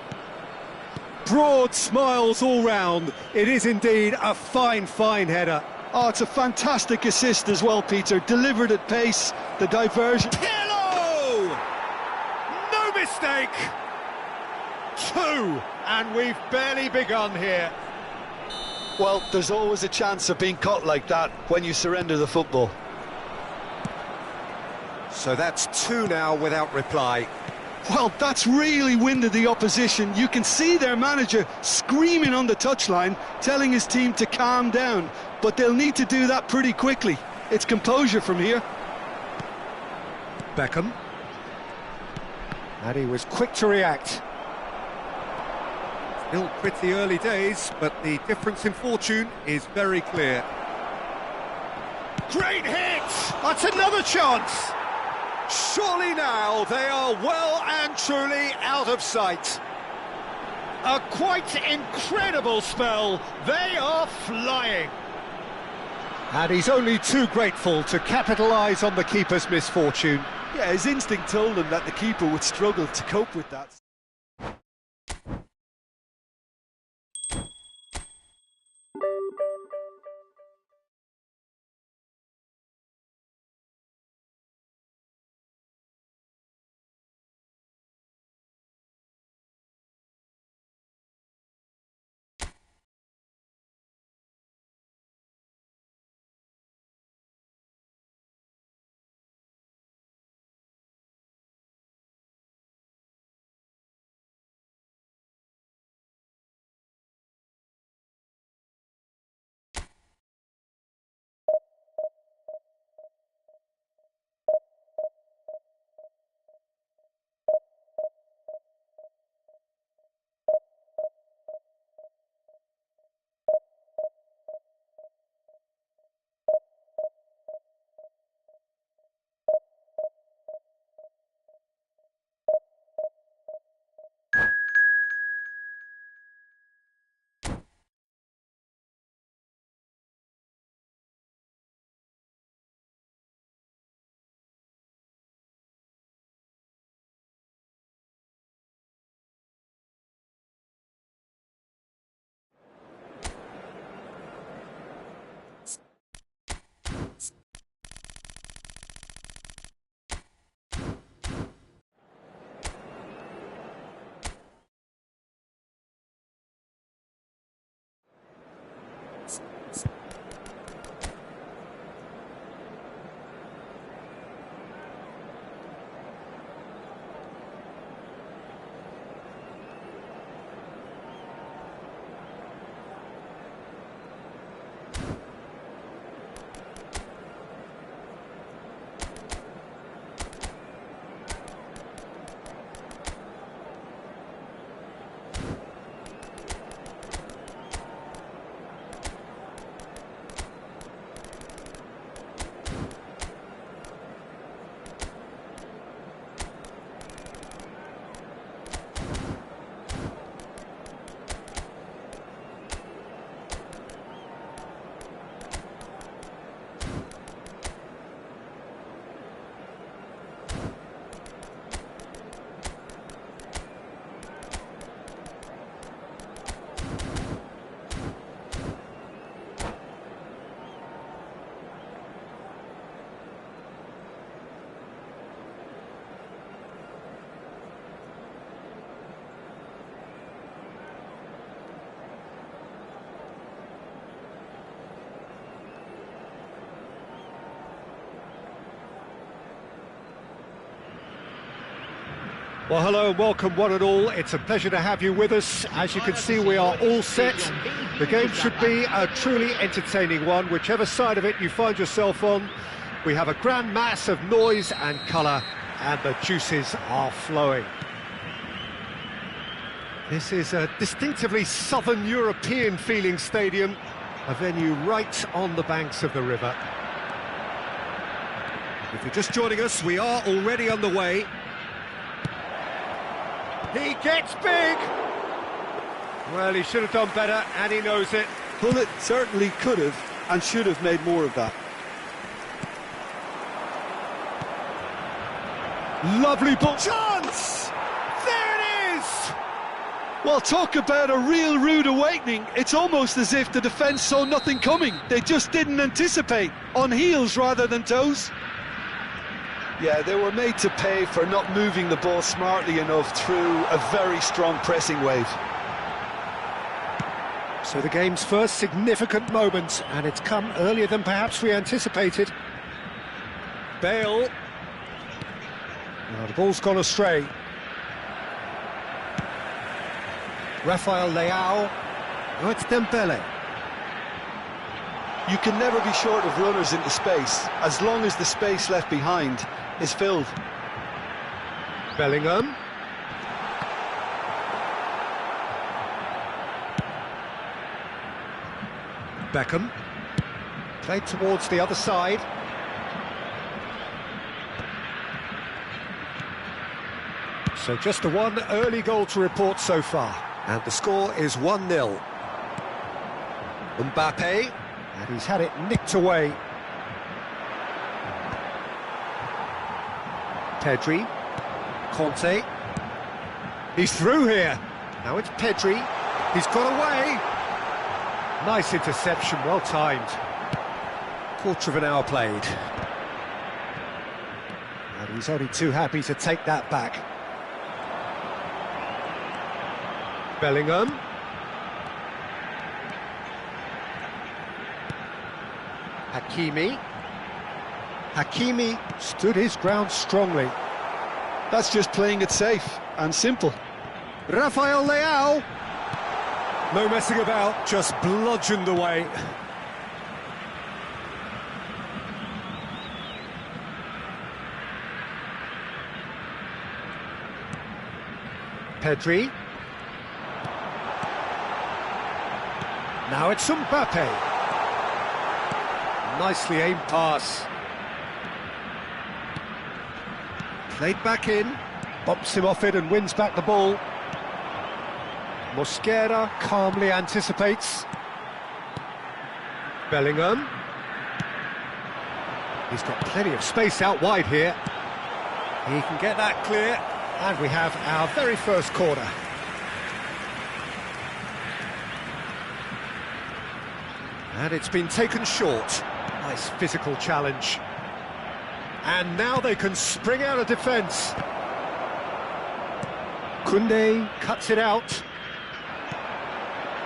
Broad smiles all round. It is indeed a fine, fine header. Oh, it's a fantastic assist as well, Peter. Delivered at pace, the diversion. Pirlo! No mistake! 2, and we've barely begun here. Well, there's always a chance of being caught like that when you surrender the football. So that's two now without reply. Well, that's really winded the opposition. You can see their manager screaming on the touchline, telling his team to calm down. But they'll need to do that pretty quickly. It's composure from here. Beckham. And he was quick to react. Still pretty early days, but the difference in fortune is very clear. Great hit! That's another chance! Surely now they are well and truly out of sight. A quite incredible spell. They are flying. And he's only too grateful to capitalise on the keeper's misfortune. Yeah, his instinct told him that the keeper would struggle to cope with that. Well, hello and welcome one and all. It's a pleasure to have you with us. As you can see, we are all set. The game should be a truly entertaining one, whichever side of it you find yourself on. We have a grand mass of noise and colour, and the juices are flowing. This is a distinctively southern European feeling stadium, a venue right on the banks of the river. If you're just joining us, we are already underway. He gets big! Well, he should have done better, and he knows it. Hullet certainly could have and should have made more of that. Lovely ball. Chance! There it is! Well, talk about a real rude awakening. It's almost as if the defence saw nothing coming. They just didn't anticipate. On heels rather than toes. Yeah, they were made to pay for not moving the ball smartly enough through a very strong pressing wave. So the game's first significant moment, and it's come earlier than perhaps we anticipated. Bale. Now the ball's gone astray. Rafael Leao. Oh, it's Dembele. You can never be short of runners into space, as long as the space left behind is filled. Bellingham. Beckham. Played towards the other side. So just the one early goal to report so far. And the score is 1-0. Mbappe. And he's had it nicked away. Pedri. Conte. He's through here. Now it's Pedri. He's got away. Nice interception, well timed. Quarter of an hour played. And he's only too happy to take that back. Bellingham. Hakimi. Hakimi stood his ground strongly. That's just playing it safe and simple. Rafael Leao. No messing about, just bludgeoned away. Pedri. Now it's Mbappe. Nicely aimed pass. Played back in, bumps him off it and wins back the ball. Mosquera calmly anticipates. Bellingham. He's got plenty of space out wide here. He can get that clear, and we have our very first corner. And it's been taken short. Nice physical challenge. And now they can spring out of defence. Koundé cuts it out.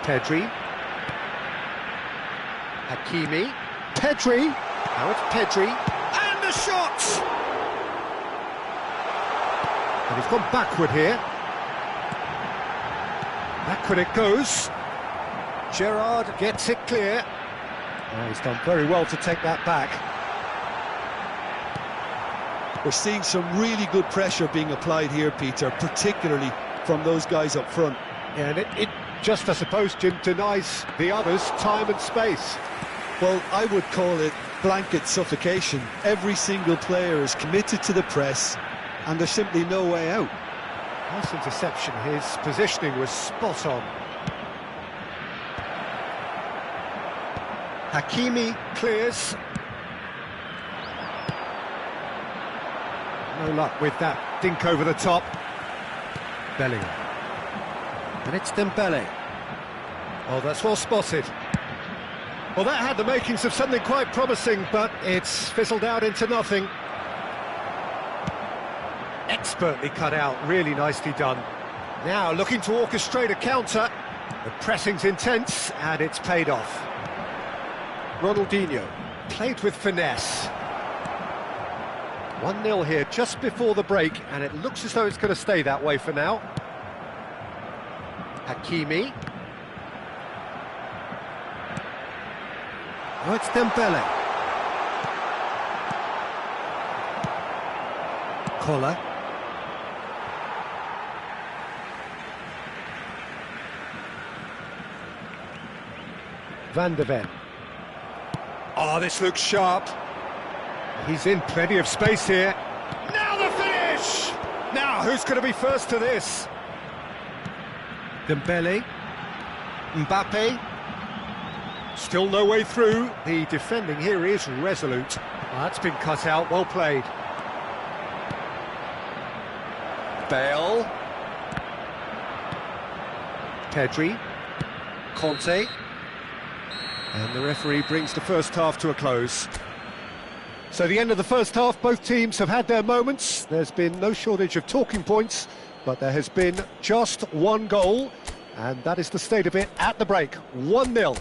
Pedri. Hakimi. Pedri. Now it's Pedri. And the shot! And he's gone backward here. Backward it goes. Gerrard gets it clear. Oh, he's done very well to take that back. We're seeing some really good pressure being applied here, Peter, particularly from those guys up front. Yeah, and it just, I suppose, Jim, denies the others time and space. Well, I would call it blanket suffocation. Every single player is committed to the press, and there's simply no way out. Nice interception. His positioning was spot on. Hakimi clears. No luck with that dink over the top. Bellingham. And it's Dembele. Oh, that's well spotted. Well, that had the makings of something quite promising, but it's fizzled out into nothing. Expertly cut out, really nicely done. Now looking to orchestrate a counter. The pressing's intense, and it's paid off. Ronaldinho played with finesse. 1-0 here just before the break, and it looks as though it's going to stay that way for now. Hakimi. Oh, it's Dembele. Collar. Van de Ven. Oh, this looks sharp. He's in plenty of space here. Now the finish! Now, who's going to be first to this? Dembele. Mbappe. Still no way through. The defending here is resolute. Oh, that's been cut out, well played. Bale. Pedri. Conte. And the referee brings the first half to a close. So the end of the first half, both teams have had their moments. There's been no shortage of talking points, but there has been just one goal, and that is the state of it at the break. 1-0.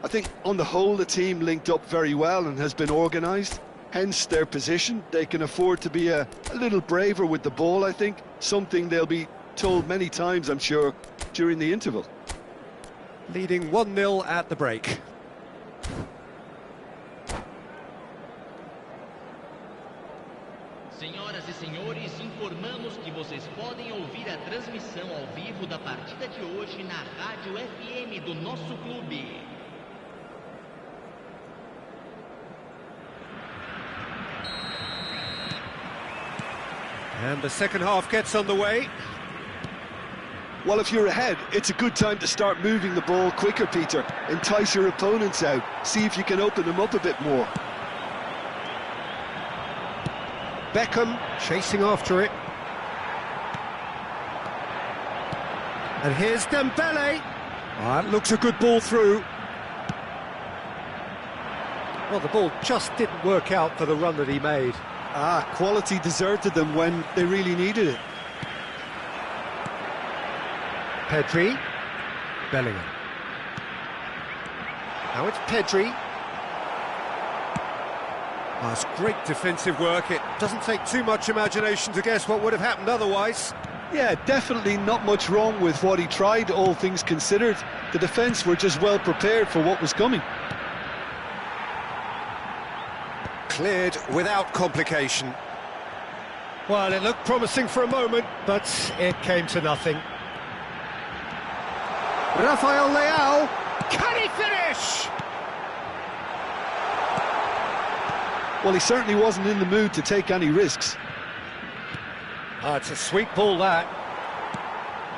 I think on the whole the team linked up very well and has been organised. Hence their position. They can afford to be a little braver with the ball, I think. Something they'll be told many times, I'm sure, during the interval. Leading 1-0 at the break. Senhoras e senhores, informamos que vocês podem ouvir a transmissão ao vivo da partida de hoje na rádio FM do nosso clube. And the second half gets underway. Well, if you're ahead, it's a good time to start moving the ball quicker, Peter. Entice your opponents out. See if you can open them up a bit more. Beckham chasing after it. And here's Dembele. That looks a good ball through. Well, the ball just didn't work out for the run that he made. Quality deserted them when they really needed it. Pedri. Bellingham. Now it's Pedri. That's great defensive work. It doesn't take too much imagination to guess what would have happened otherwise. Yeah, definitely not much wrong with what he tried, all things considered. The defence were just well prepared for what was coming. Cleared without complication. Well, it looked promising for a moment, but it came to nothing. Rafael Leao, can he finish? Well, he certainly wasn't in the mood to take any risks. It's a sweet ball, that.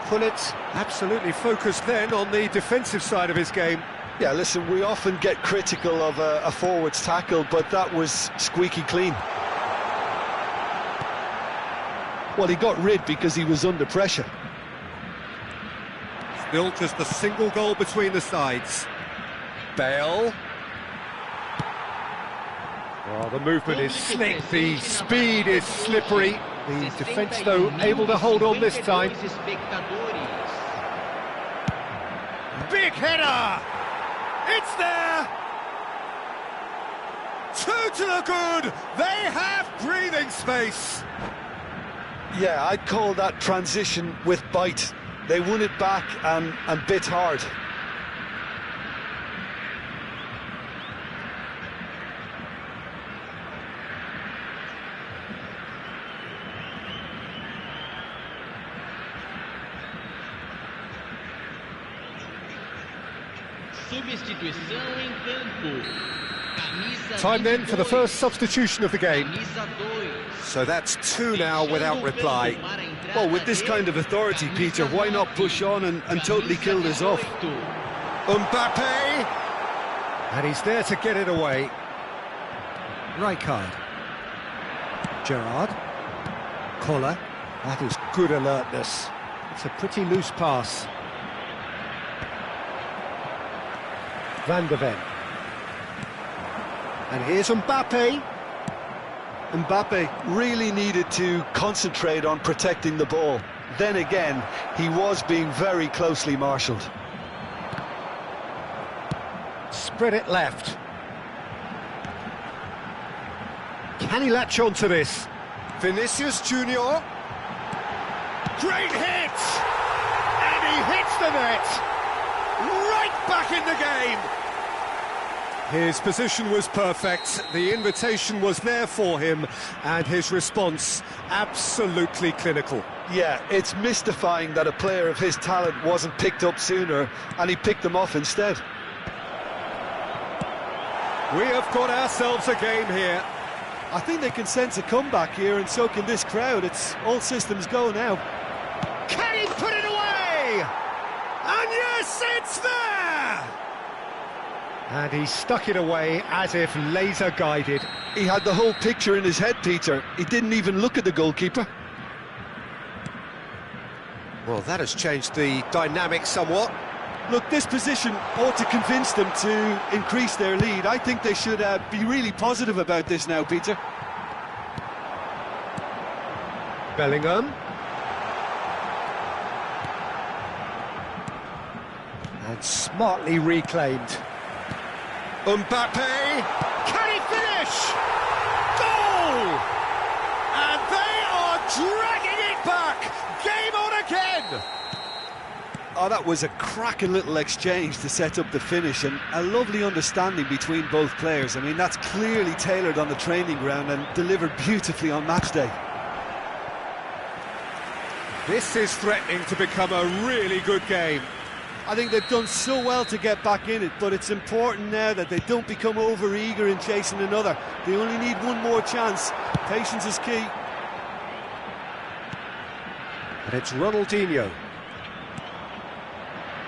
Pullet absolutely focused then on the defensive side of his game. Yeah, listen, we often get critical of a forward's tackle, but that was squeaky clean. Well, he got rid because he was under pressure. Still just a single goal between the sides. Bale. Oh, the movement is slick, the speed is slippery. The defence, though, able to hold on this time. Big header! It's there! 2 to the good! They have breathing space! Yeah, I'd call that transition with bite. They won it back and bit hard. Time then for the first substitution of the game. So that's 2 now without reply. Well, with this kind of authority, Peter, why not push on and totally kill this off? Mbappe! And he's there to get it away. Rijkaard. Gerrard. Collar. That is good alertness. It's a pretty loose pass. Van de Ven. And here's Mbappe. Mbappe really needed to concentrate on protecting the ball. Then again, he was being very closely marshalled. Spread it left. Can he latch on to this? Vinicius Junior. Great hit! And he hits the net! Right back in the game! His position was perfect, the invitation was there for him, and his response absolutely clinical. Yeah, it's mystifying that a player of his talent wasn't picked up sooner, and he picked them off instead. We have got ourselves a game here. I think they can sense a comeback here, and so can this crowd. It's all systems go now. Can he put it away? And yes, it's there! And he stuck it away as if laser-guided. He had the whole picture in his head, Peter. He didn't even look at the goalkeeper. Well, that has changed the dynamic somewhat. Look, this position ought to convince them to increase their lead. I think they should be really positive about this now, Peter. Bellingham. And smartly reclaimed. Mbappe, can he finish? dragging it back! Game on again! Oh, that was a cracking little exchange to set up the finish, and a lovely understanding between both players. I mean, that's clearly tailored on the training ground and delivered beautifully on match day. This is threatening to become a really good game. I think they've done so well to get back in it, but it's important now that they don't become over-eager in chasing another. They only need one more chance. Patience is key. And it's Ronaldinho.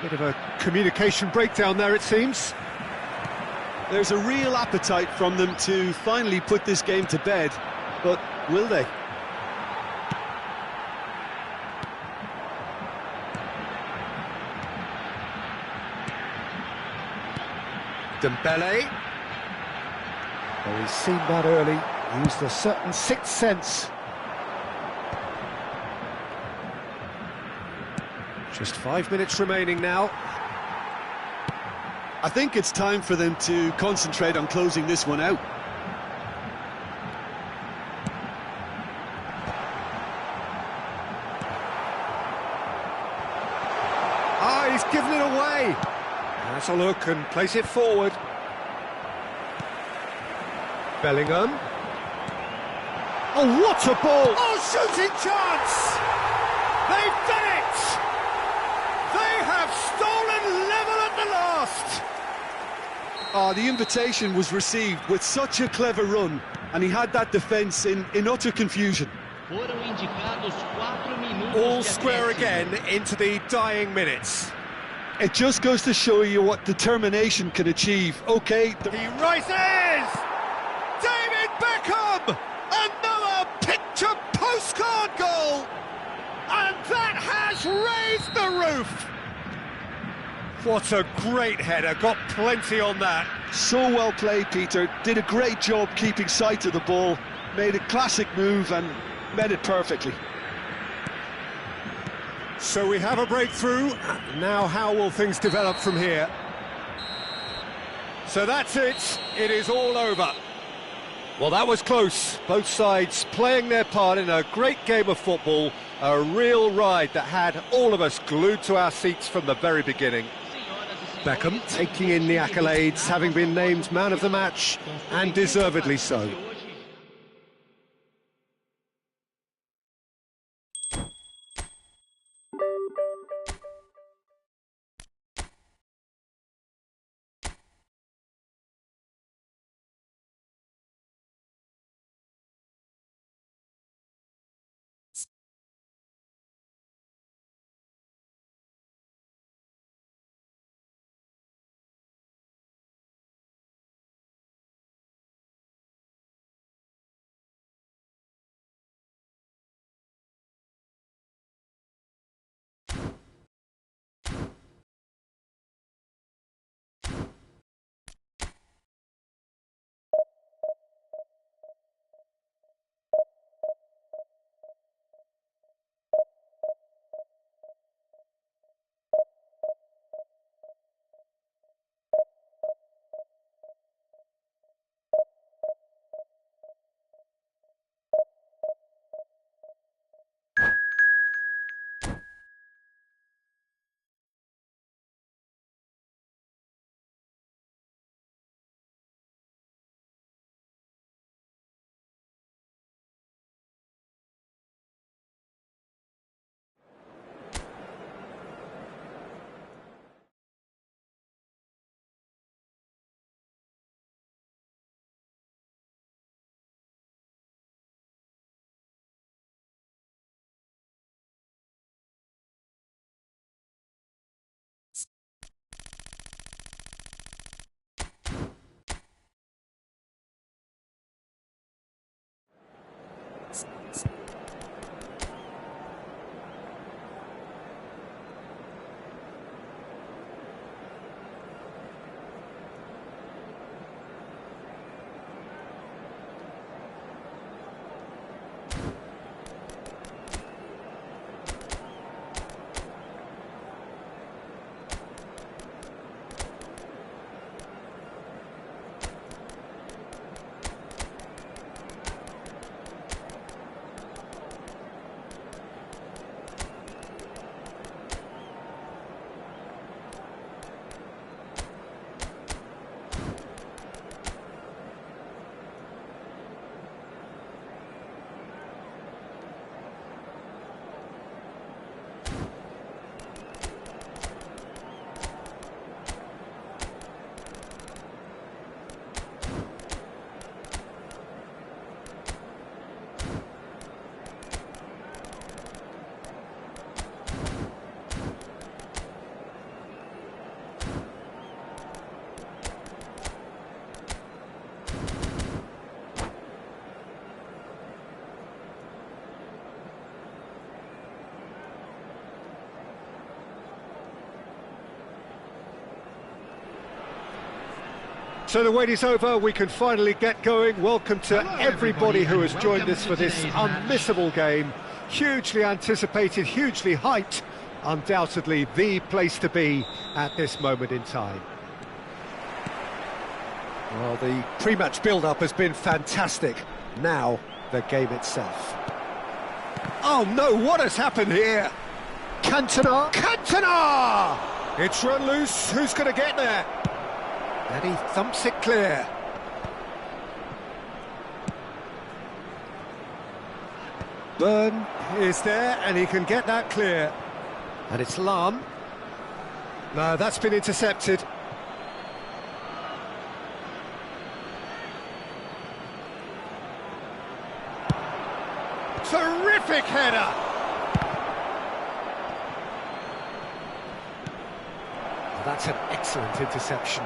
Bit of a communication breakdown there, it seems. There's a real appetite from them to finally put this game to bed, but will they? Dembele. Well, he's seen that early, used a certain sixth sense. Just 5 minutes remaining now. I think it's time for them to concentrate on closing this one out. Ah, he's given it away. Has a look and place it forward. Bellingham. Oh, what a ball! Oh, shooting chance! They've done it! They have stolen level at the last! Oh, the invitation was received with such a clever run, and he had that defence in utter confusion. Foram indicados 4 minutos All de square acréscimo. again into the dying minutes. It just goes to show you what determination can achieve. OK, He rises! David Beckham! Another picture postcard goal! And that has raised the roof! What a great header, got plenty on that. so well played, Peter. Did a great job keeping sight of the ball, made a classic move and met it perfectly. So we have a breakthrough. Now how will things develop from here? So that's it. It is all over. Well, that was close. Both sides playing their part in a great game of football. A real ride that had all of us glued to our seats from the very beginning. Beckham taking in the accolades, having been named man of the match, and deservedly so. So the wait is over, we can finally get going. Welcome to everybody who has joined us for this unmissable game. Hugely anticipated, hugely hyped. Undoubtedly the place to be at this moment in time. Well, the pre-match build-up has been fantastic. Now, the game itself. Oh no, what has happened here? Cantona! Cantona! It's run loose, who's going to get there? And he thumps it clear. Byrne is there, and he can get that clear. And it's Lam. No, that's been intercepted. Terrific header! That's an excellent interception.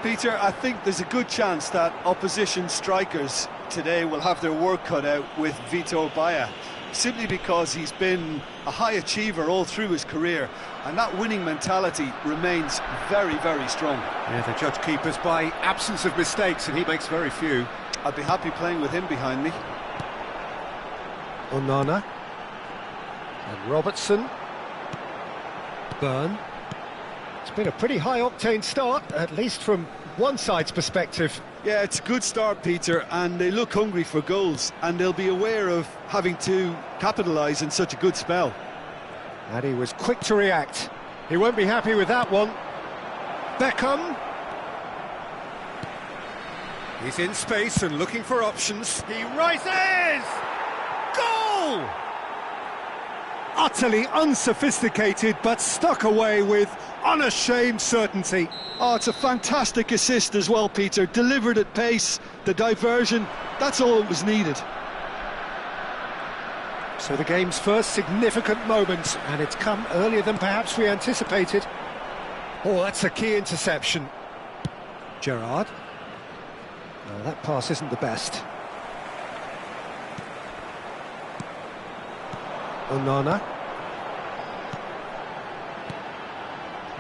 Peter, I think there's a good chance that opposition strikers today will have their work cut out with Vitor Baia, simply because he's been a high achiever all through his career, and that winning mentality remains very, very strong. Yeah, they judge keepers by absence of mistakes, and he makes very few. I'd be happy playing with him behind me. Onana. And Robertson. Byrne. It's been a pretty high-octane start, at least from one side's perspective. Yeah, it's a good start, Peter, and they look hungry for goals, and they'll be aware of having to capitalise in such a good spell. And he was quick to react. He won't be happy with that one. Beckham. He's in space and looking for options. He rises! Goal! Utterly unsophisticated, but stuck away with unashamed certainty. Oh, it's a fantastic assist as well, Peter. Delivered at pace, the diversion, that's all that was needed. So the game's first significant moment, and it's come earlier than perhaps we anticipated. Oh, that's a key interception. Gerrard. No, that pass isn't the best. Onana.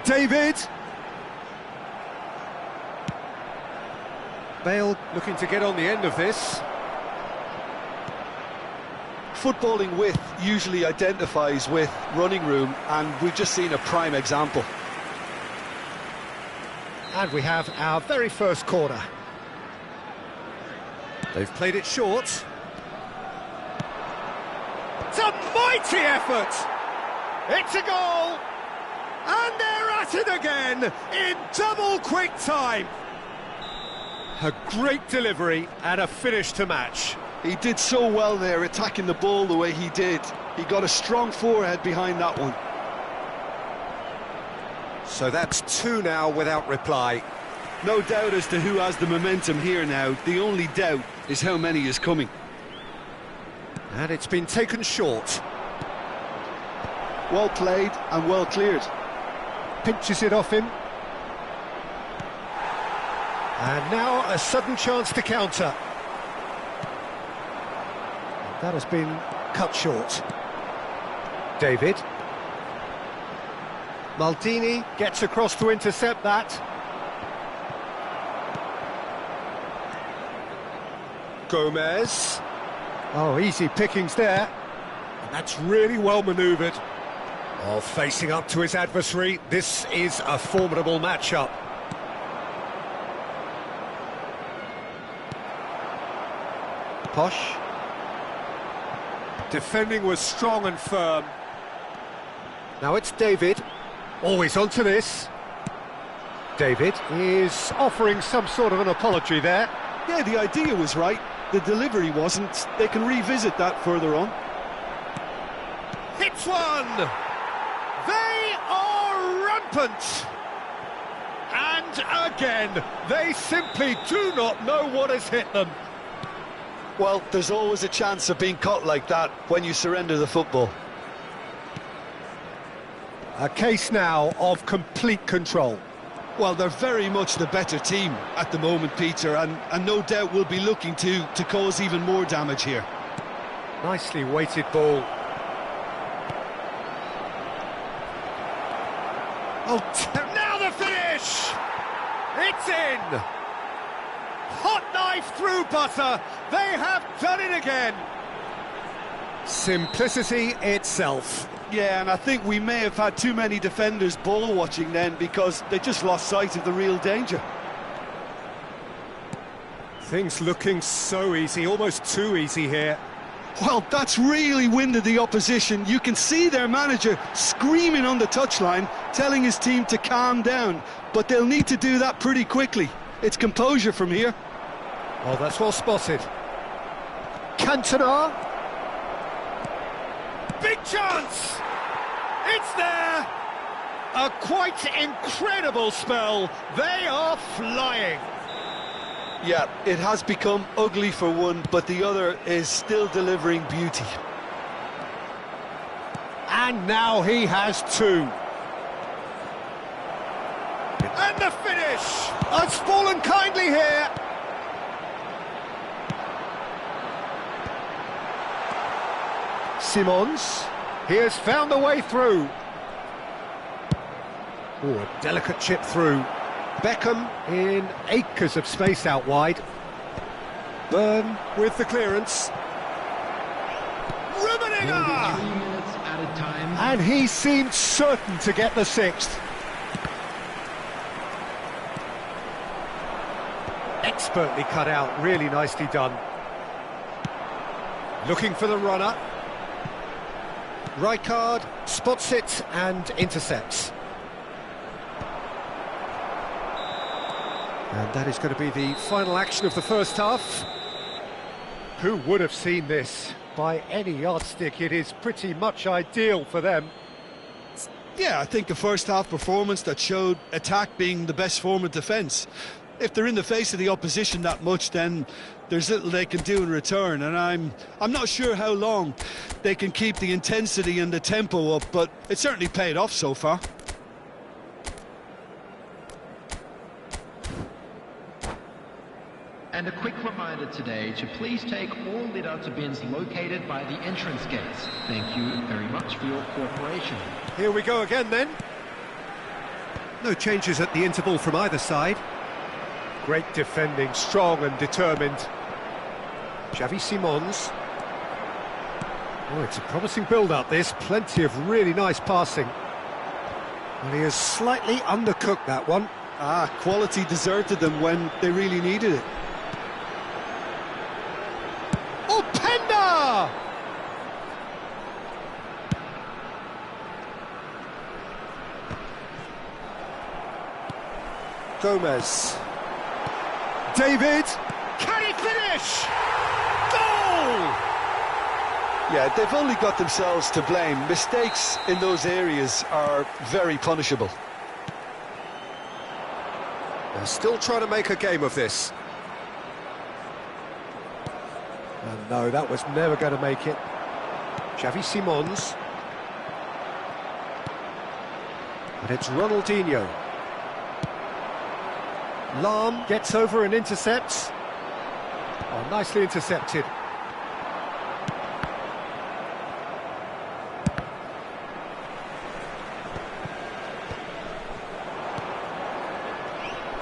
David. Bale looking to get on the end of this. Footballing width usually identifies with running room, and we've just seen a prime example. And we have our very first corner. They've played it short. It's a mighty effort! It's a goal! And they're at it again in double quick time. A great delivery and a finish to match. He did so well there, attacking the ball the way he did. He got a strong forehead behind that one. So that's two now without reply. No doubt as to who has the momentum here now. The only doubt is how many is coming. And it's been taken short. Well played and well cleared. Pinches it off him. And now a sudden chance to counter. That has been cut short. David. Maldini gets across to intercept that. Gomez. Oh, easy pickings there. And that's really well manoeuvred. Oh, facing up to his adversary, this is a formidable matchup. Posh. Defending was strong and firm. Now it's David. Always onto this. David is offering some sort of an apology there. Yeah, the idea was right. The delivery wasn't. They can revisit that further on. Hits one! They are rampant! And again, they simply do not know what has hit them. Well, there's always a chance of being caught like that when you surrender the football. A case now of complete control. Well, they're very much the better team at the moment, Peter, and no doubt will be looking to cause even more damage here. Nicely weighted ball. Oh, now the finish! It's in! Hot knife through butter. They have done it again. Simplicity itself. Yeah, and I think we may have had too many defenders ball watching then, because they just lost sight of the real danger. Things looking so easy, almost too easy here. Well, that's really winded the opposition. You can see their manager screaming on the touchline, telling his team to calm down. But they'll need to do that pretty quickly. It's composure from here. Oh, that's well spotted. Cantona. Big chance! It's there! A quite incredible spell. They are flying. Yeah, it has become ugly for one, but the other is still delivering beauty. And now he has two. And the finish! It's fallen kindly here. Simons, he has found a way through. Oh, a delicate chip through. Beckham in acres of space out wide. Byrne with the clearance. Rummenigge! 3 minutes added time. And he seemed certain to get the sixth. Expertly cut out, really nicely done. Looking for the runner. Rijkaard spots it and intercepts. And that is going to be the final action of the first half. Who would have seen this? By any yardstick, it is pretty much ideal for them. Yeah, I think the first half performance that showed attack being the best form of defence. If they're in the face of the opposition that much, then there's little they can do in return, and I'm not sure how long they can keep the intensity and the tempo up, but it certainly paid off so far. And a quick reminder today to please take all litter to bins located by the entrance gates. Thank you very much for your cooperation. Here we go again then. No changes at the interval from either side. Great defending, strong and determined. Xavi Simons. Oh, it's a promising build-up this. Plenty of really nice passing. And he has slightly undercooked that one. Quality deserted them when they really needed it. Oh, Penda! Gomez. David, can he finish? Goal! Yeah, they've only got themselves to blame. Mistakes in those areas are very punishable. They're still trying to make a game of this. And no, that was never going to make it. Xavi Simons. And it's Ronaldinho. Lahm gets over and intercepts. Oh, nicely intercepted.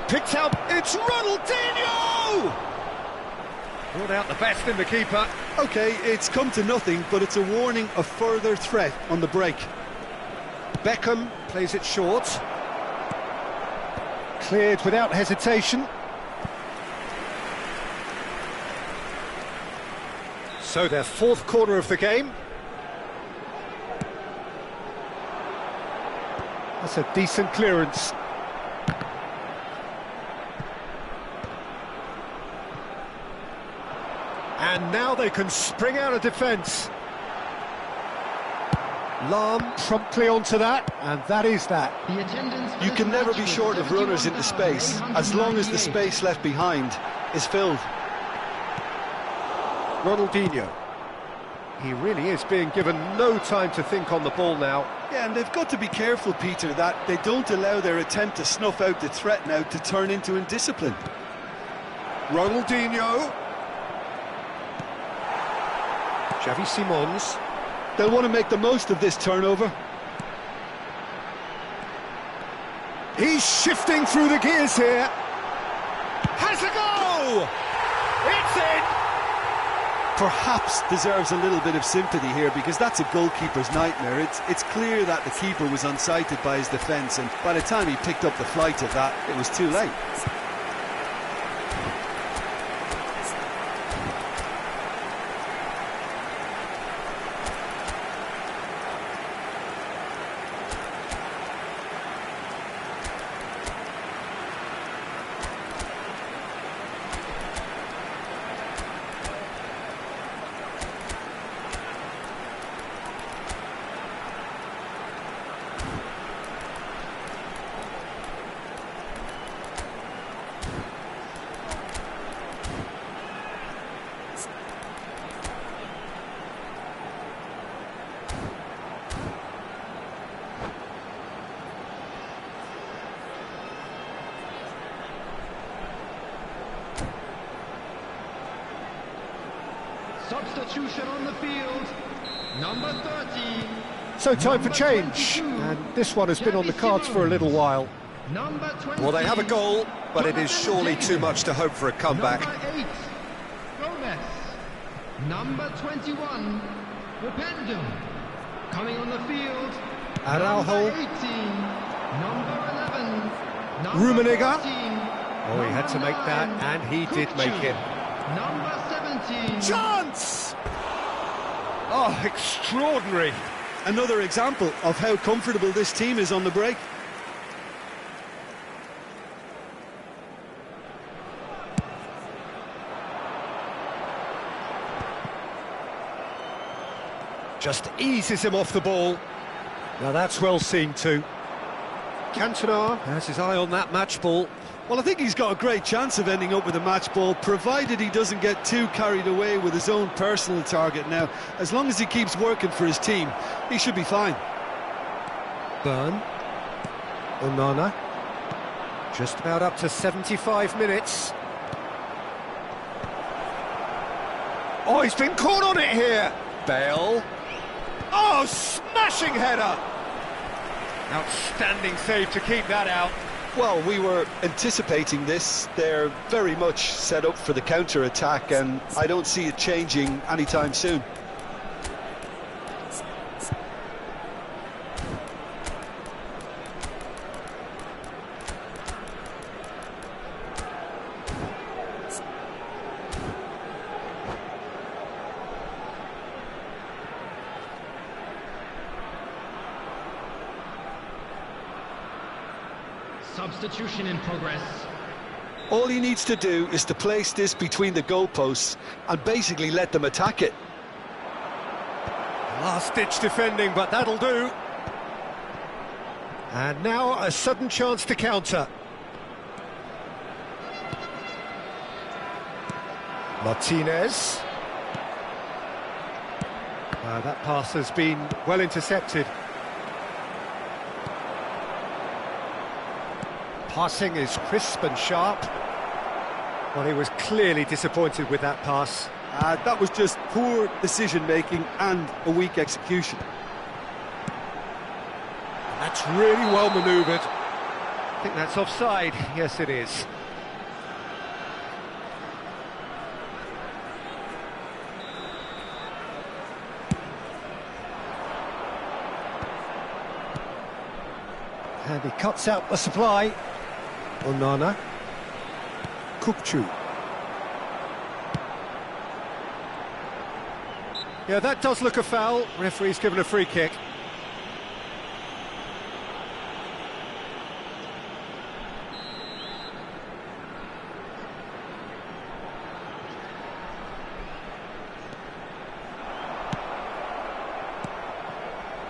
Picked out, it's Ronaldinho! Brought out the best in the keeper. Okay, it's come to nothing, but it's a warning of further threat on the break. Beckham plays it short. Cleared without hesitation. So their fourth corner of the game. That's a decent clearance. And now they can spring out of defence. Lahm promptly onto that, and that is that. The attendance You can never be short of runners into space, as long as the space left behind is filled. Ronaldinho. He really is being given no time to think on the ball now. Yeah, and they've got to be careful, Peter, that they don't allow their attempt to snuff out the threat now to turn into indiscipline. Ronaldinho. Xavi Simons. They'll want to make the most of this turnover. He's shifting through the gears here. Has a go! It's in! Perhaps deserves a little bit of sympathy here, because that's a goalkeeper's nightmare. It's clear that the keeper was unsighted by his defence, and by the time he picked up the flight of that, it was too late. Substitution on the field, number 30. So time for change, and this one has been on the cards for a little while. Number 20. Well, they have a goal, but it is surely too much to hope for a comeback. Number 8, Gomez. Number 21, Rapendo. Coming on the field, Araujo. number 18, number 11, number Rummenigge. 14, Oh, he had to make that, and he did make it. Number 17. Chance! Oh, extraordinary. Another example of how comfortable this team is on the break. Just eases him off the ball. Now that's well seen too. Cantona has his eye on that match ball. Well, I think he's got a great chance of ending up with a match ball, provided he doesn't get too carried away with his own personal target. Now, as long as he keeps working for his team, he should be fine. Burn. Onana. Just about up to 75 minutes. Oh, he's been caught on it here. Bale. Oh, smashing header. Outstanding save to keep that out. Well, we were anticipating this. They're very much set up for the counter-attack, and I don't see it changing anytime soon. Substitution in progress. All he needs to do is to place this between the goalposts and basically let them attack it. Last-ditch defending, but that'll do. And now a sudden chance to counter. Martinez. That pass has been well intercepted. Passing is crisp and sharp. Well, he was clearly disappointed with that pass. That was just poor decision-making and a weak execution. That's really well manoeuvred. I think that's offside. Yes, it is. And he cuts out the supply. Onana. Kukçu. Yeah, that does look a foul. Referee's given a free kick.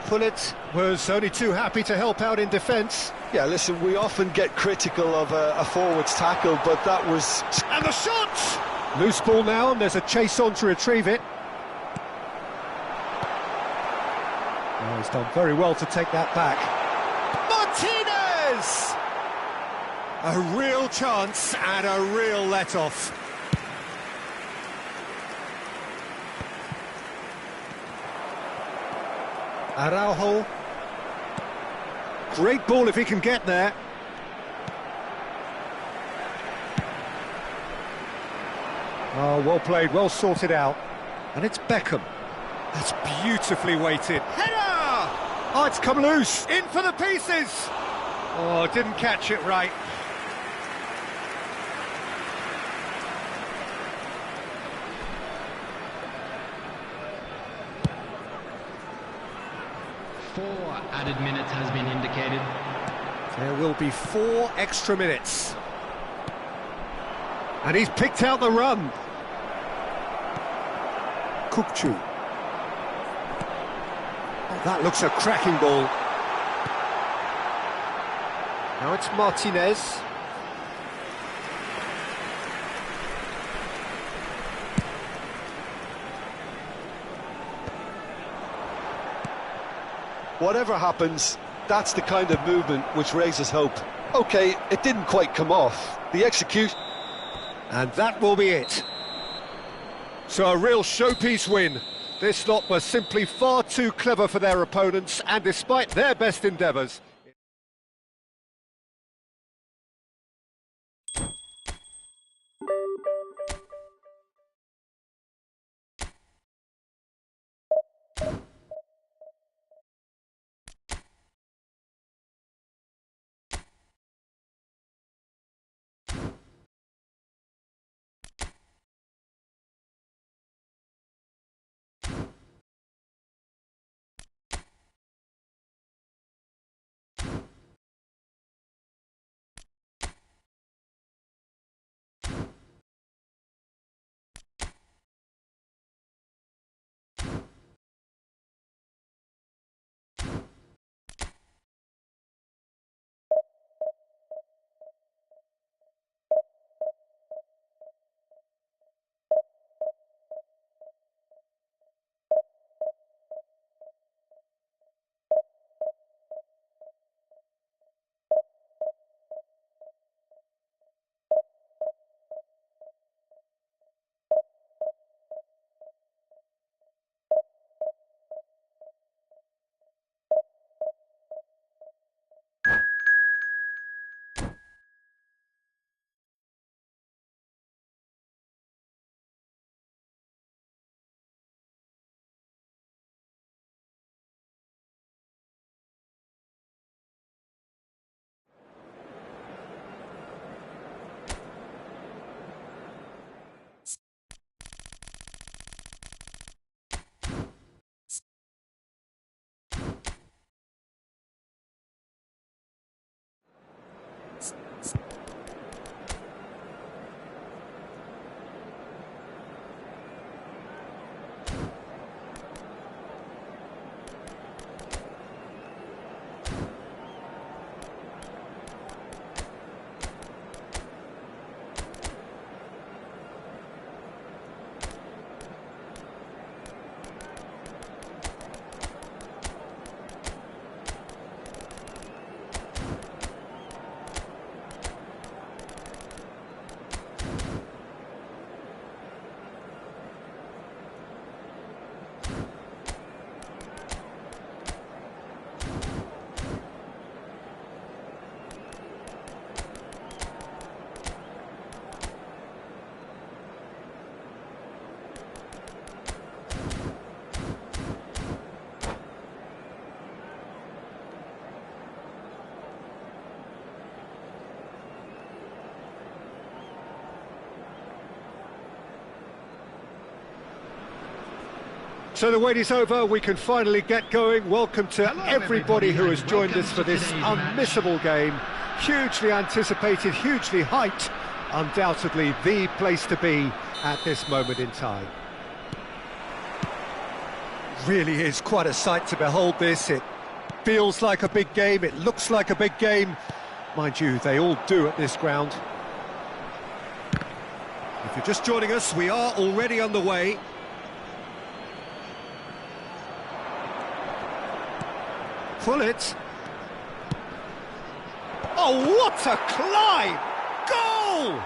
Pullet was only too happy to help out in defence. Yeah, listen, we often get critical of a forward's tackle, but that was... And the shot! Loose ball now, and there's a chase on to retrieve it. Oh, he's done very well to take that back. Martinez! A real chance and a real let-off. Araujo. Great ball if he can get there. Oh, well played, well sorted out. And it's Beckham. That's beautifully weighted. Header! Oh, it's come loose. In for the pieces. Oh, didn't catch it right. Four added minutes has been indicated. There will be 4 extra minutes. And he's picked out the run. Kukcu. Oh, that looks a cracking ball. Now it's Martinez. Whatever happens, that's the kind of movement which raises hope. OK, it didn't quite come off. The execution... And that will be it. So a real showpiece win. This lot was simply far too clever for their opponents, and despite their best endeavours... So the wait is over, we can finally get going. Welcome to everybody who has joined us for this unmissable game. Hugely anticipated, hugely hyped. Undoubtedly the place to be at this moment in time. Really is quite a sight to behold this. It feels like a big game, it looks like a big game. Mind you, they all do at this ground. If you're just joining us, we are already on the way. Pull it. Oh, what a climb! Goal!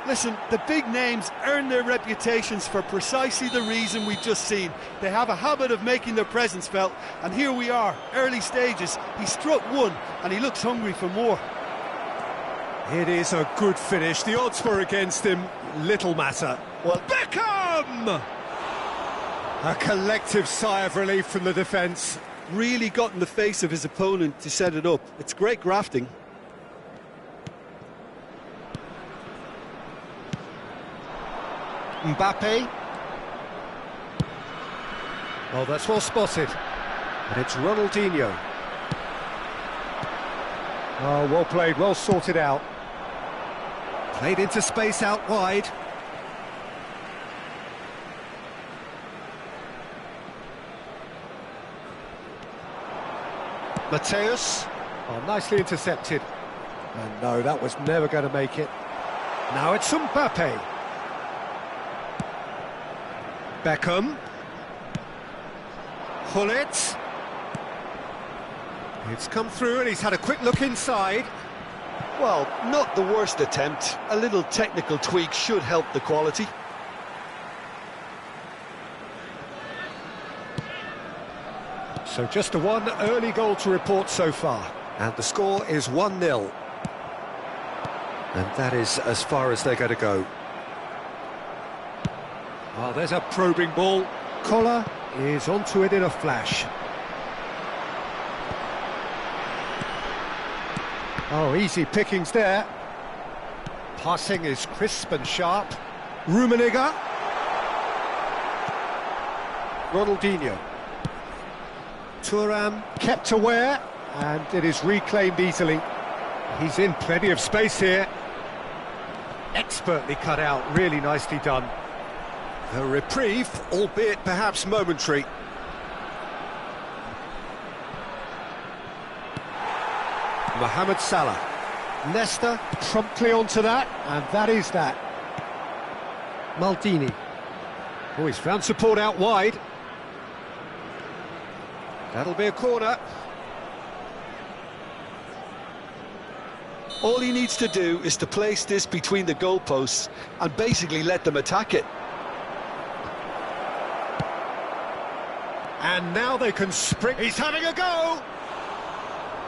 Listen, the big names earn their reputations for precisely the reason we've just seen. They have a habit of making their presence felt, and here we are, early stages. He struck one, and he looks hungry for more. It is a good finish. The odds were against him. Little matter. Well, Beckham! A collective sigh of relief from the defence. Really got in the face of his opponent to set it up. It's great grafting. Mbappe. Oh, that's well spotted. And it's Ronaldinho. Oh, well played, well sorted out. Played into space out wide. Mateus. Oh, nicely intercepted. And no, that was never going to make it. Now it's Mbappe. Beckham. Hullet. It's come through and he's had a quick look inside. Well, not the worst attempt. A little technical tweak should help the quality. So just the one early goal to report so far. And the score is 1-0. And that is as far as they're going to go. Oh, there's a probing ball. Collar is onto it in a flash. Oh, easy pickings there. Passing is crisp and sharp. Rummenigge. Ronaldinho. Thuram kept aware, and it is reclaimed easily. He's in plenty of space here. Expertly cut out, really nicely done. A reprieve, albeit perhaps momentary. Mohamed Salah. Leicester promptly onto that, and that is that. Maldini. Oh, he's found support out wide. That'll be a corner. All he needs to do is to place this between the goalposts and basically let them attack it. And now they can spring. He's having a go!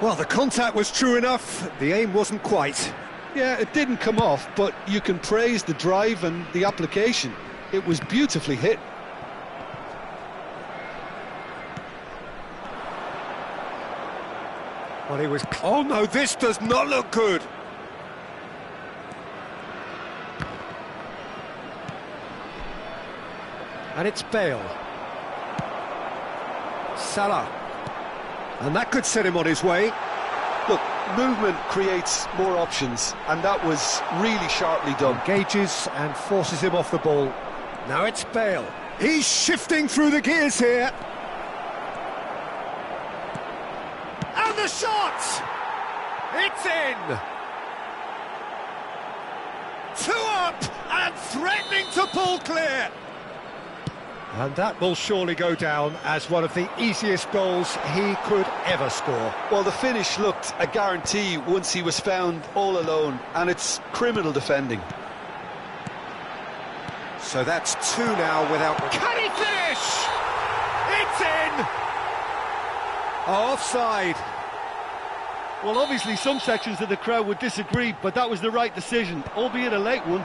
Well, the contact was true enough, the aim wasn't quite. Yeah, it didn't come off, but you can praise the drive and the application. It was beautifully hit. Well, he was... Oh no, this does not look good! And it's Bale. Salah. And that could set him on his way. Look, movement creates more options, and that was really sharply done. Engages and forces him off the ball. Now it's Bale. He's shifting through the gears here. And the shot! It's in! 2 up and threatening to pull clear. And that will surely go down as one of the easiest goals he could ever score. Well, the finish looked a guarantee once he was found all alone, and it's criminal defending. So that's 2 now without... Can he finish? It's in! Offside. Well, obviously some sections of the crowd would disagree, but that was the right decision, albeit a late one.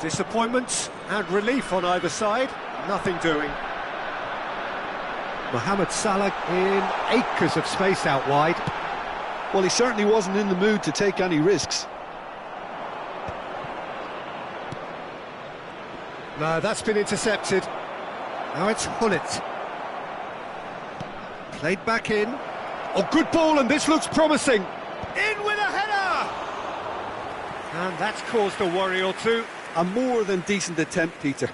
Disappointment and relief on either side. Nothing doing. Mohamed Salah in acres of space out wide. Well, he certainly wasn't in the mood to take any risks. No, that's been intercepted. Now it's Hullet. Played back in. Oh, good ball, and this looks promising. In with a header! And that's caused a worry or two. A more than decent attempt, Peter.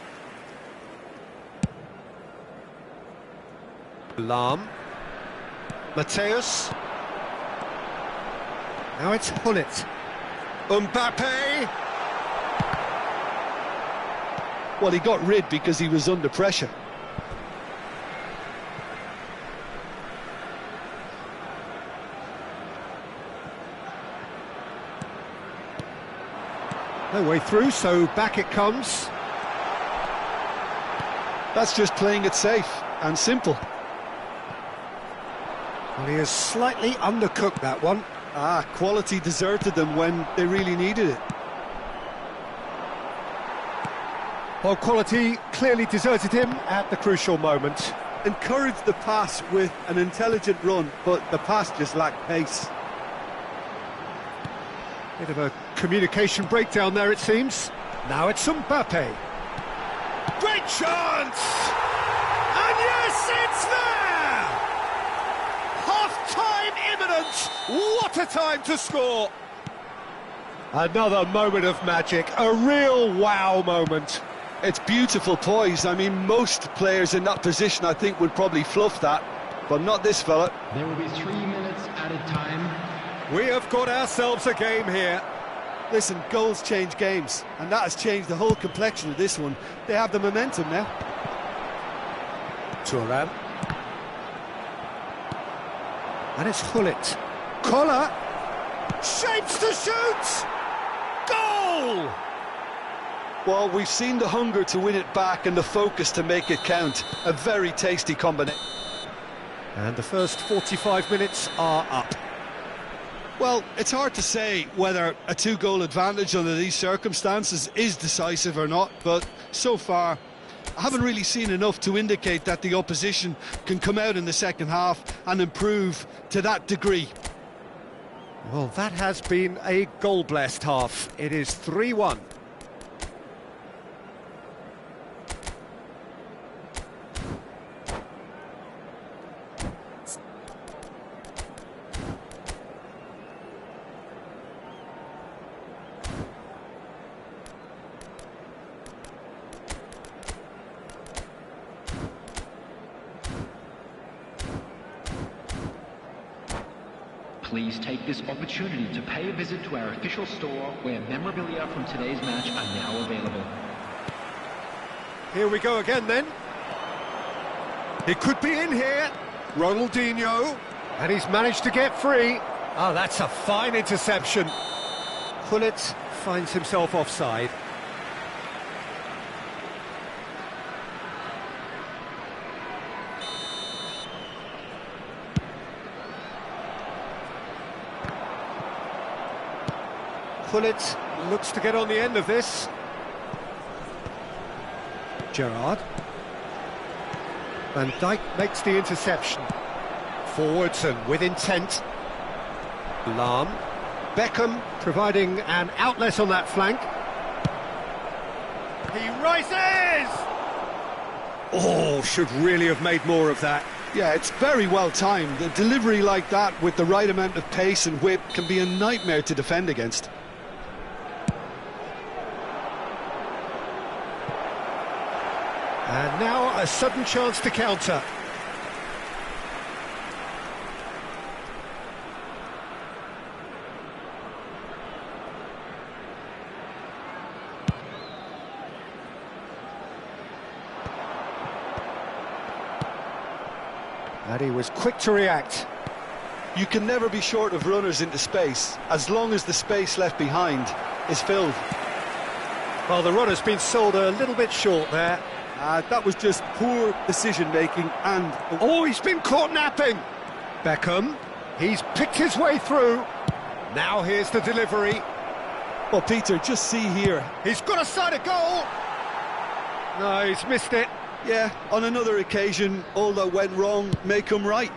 Lam. Mateus. Now it's Hullet. Mbappe. Well, he got rid because he was under pressure. No way through, so back it comes. That's just playing it safe and simple. Well, he has slightly undercooked that one. Quality deserted them when they really needed it. Well, quality clearly deserted him at the crucial moment. Encouraged the pass with an intelligent run, but the pass just lacked pace. Bit of a communication breakdown there, it seems. Now it's Mbappe. Great chance! And yes, it's there! Half-time imminent! What a time to score! Another moment of magic, a real wow moment. It's beautiful poise. I mean, most players in that position, I think, would probably fluff that, but not this fella. There will be 3 minutes added time. We have got ourselves a game here. Listen, goals change games, and that has changed the whole complexion of this one. They have the momentum now. Thuram. And it's Gullit. Collar. Shapes to shoot! Goal! Well, we've seen the hunger to win it back and the focus to make it count. A very tasty combination. And the first 45 minutes are up. Well, it's hard to say whether a 2-goal advantage under these circumstances is decisive or not, but so far I haven't really seen enough to indicate that the opposition can come out in the second half and improve to that degree. Well, that has been a goal-blessed half. It is 3-1. Please take this opportunity to pay a visit to our official store where memorabilia from today's match are now available. Here we go again then. He could be in here. Ronaldinho. And he's managed to get free. Oh, that's a fine interception. Gullit finds himself offside. Gullit looks to get on the end of this. Gerrard. Van Dijk makes the interception. Forwards and with intent. Lahm. Beckham providing an outlet on that flank. He rises! Oh, should really have made more of that. Yeah, it's very well timed. A delivery like that with the right amount of pace and whip can be a nightmare to defend against. And now a sudden chance to counter. And he was quick to react. You can never be short of runners into space, as long as the space left behind is filled. Well, the runner's been sold a little bit short there. That was just poor decision-making and... Oh, he's been caught napping! Beckham, he's picked his way through. Now here's the delivery. Well, Peter, just see here. He's got a side of goal! No, he's missed it. Yeah, on another occasion, all that went wrong may come right.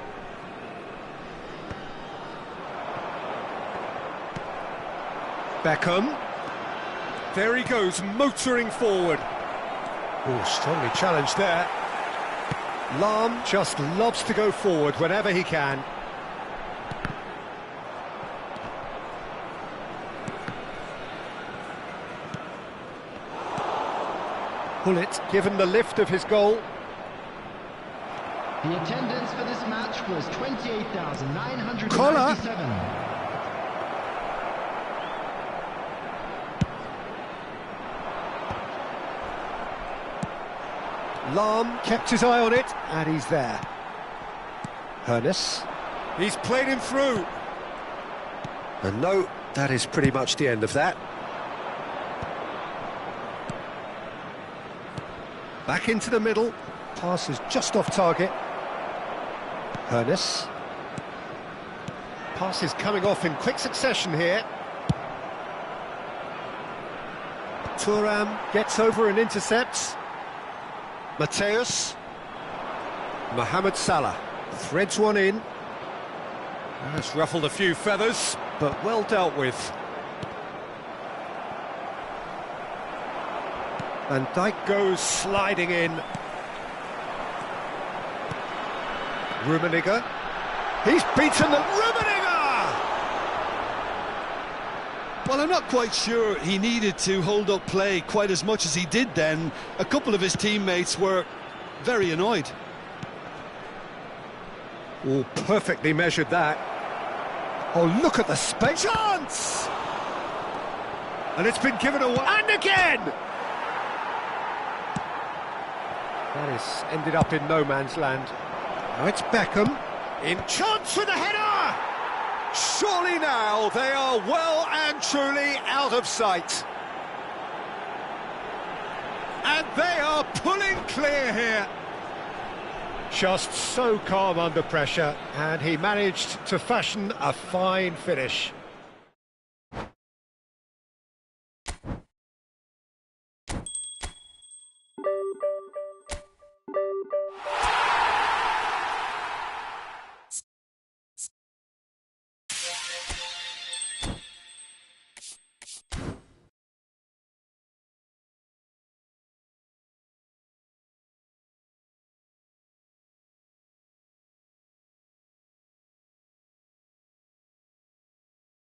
Beckham. There he goes, motoring forward. Oh, strongly challenged there. Lahm just loves to go forward whenever he can. Gullit given the lift of his goal. The attendance for this match was 28,997. Collar. Lahm kept his eye on it, and he's there. Hoeneß. He's played him through. And no, that is pretty much the end of that. Back into the middle. Pass is just off target. Hoeneß. Passes coming off in quick succession here. Thuram gets over and intercepts. Mateus. Mohamed Salah threads one in. That's ruffled a few feathers, but well dealt with. Van Dijk goes sliding in. Rummenigge. He's beaten the Rummenigge! Well, I'm not quite sure he needed to hold up play quite as much as he did then. A couple of his teammates were very annoyed. Oh, perfectly measured that. Oh, look at the space. Chance! And it's been given away. And again! That is ended up in no man's land. Now it's Beckham. In chance with the header! Surely now they are well and truly out of sight. And they are pulling clear here. Just so calm under pressure, and he managed to fashion a fine finish.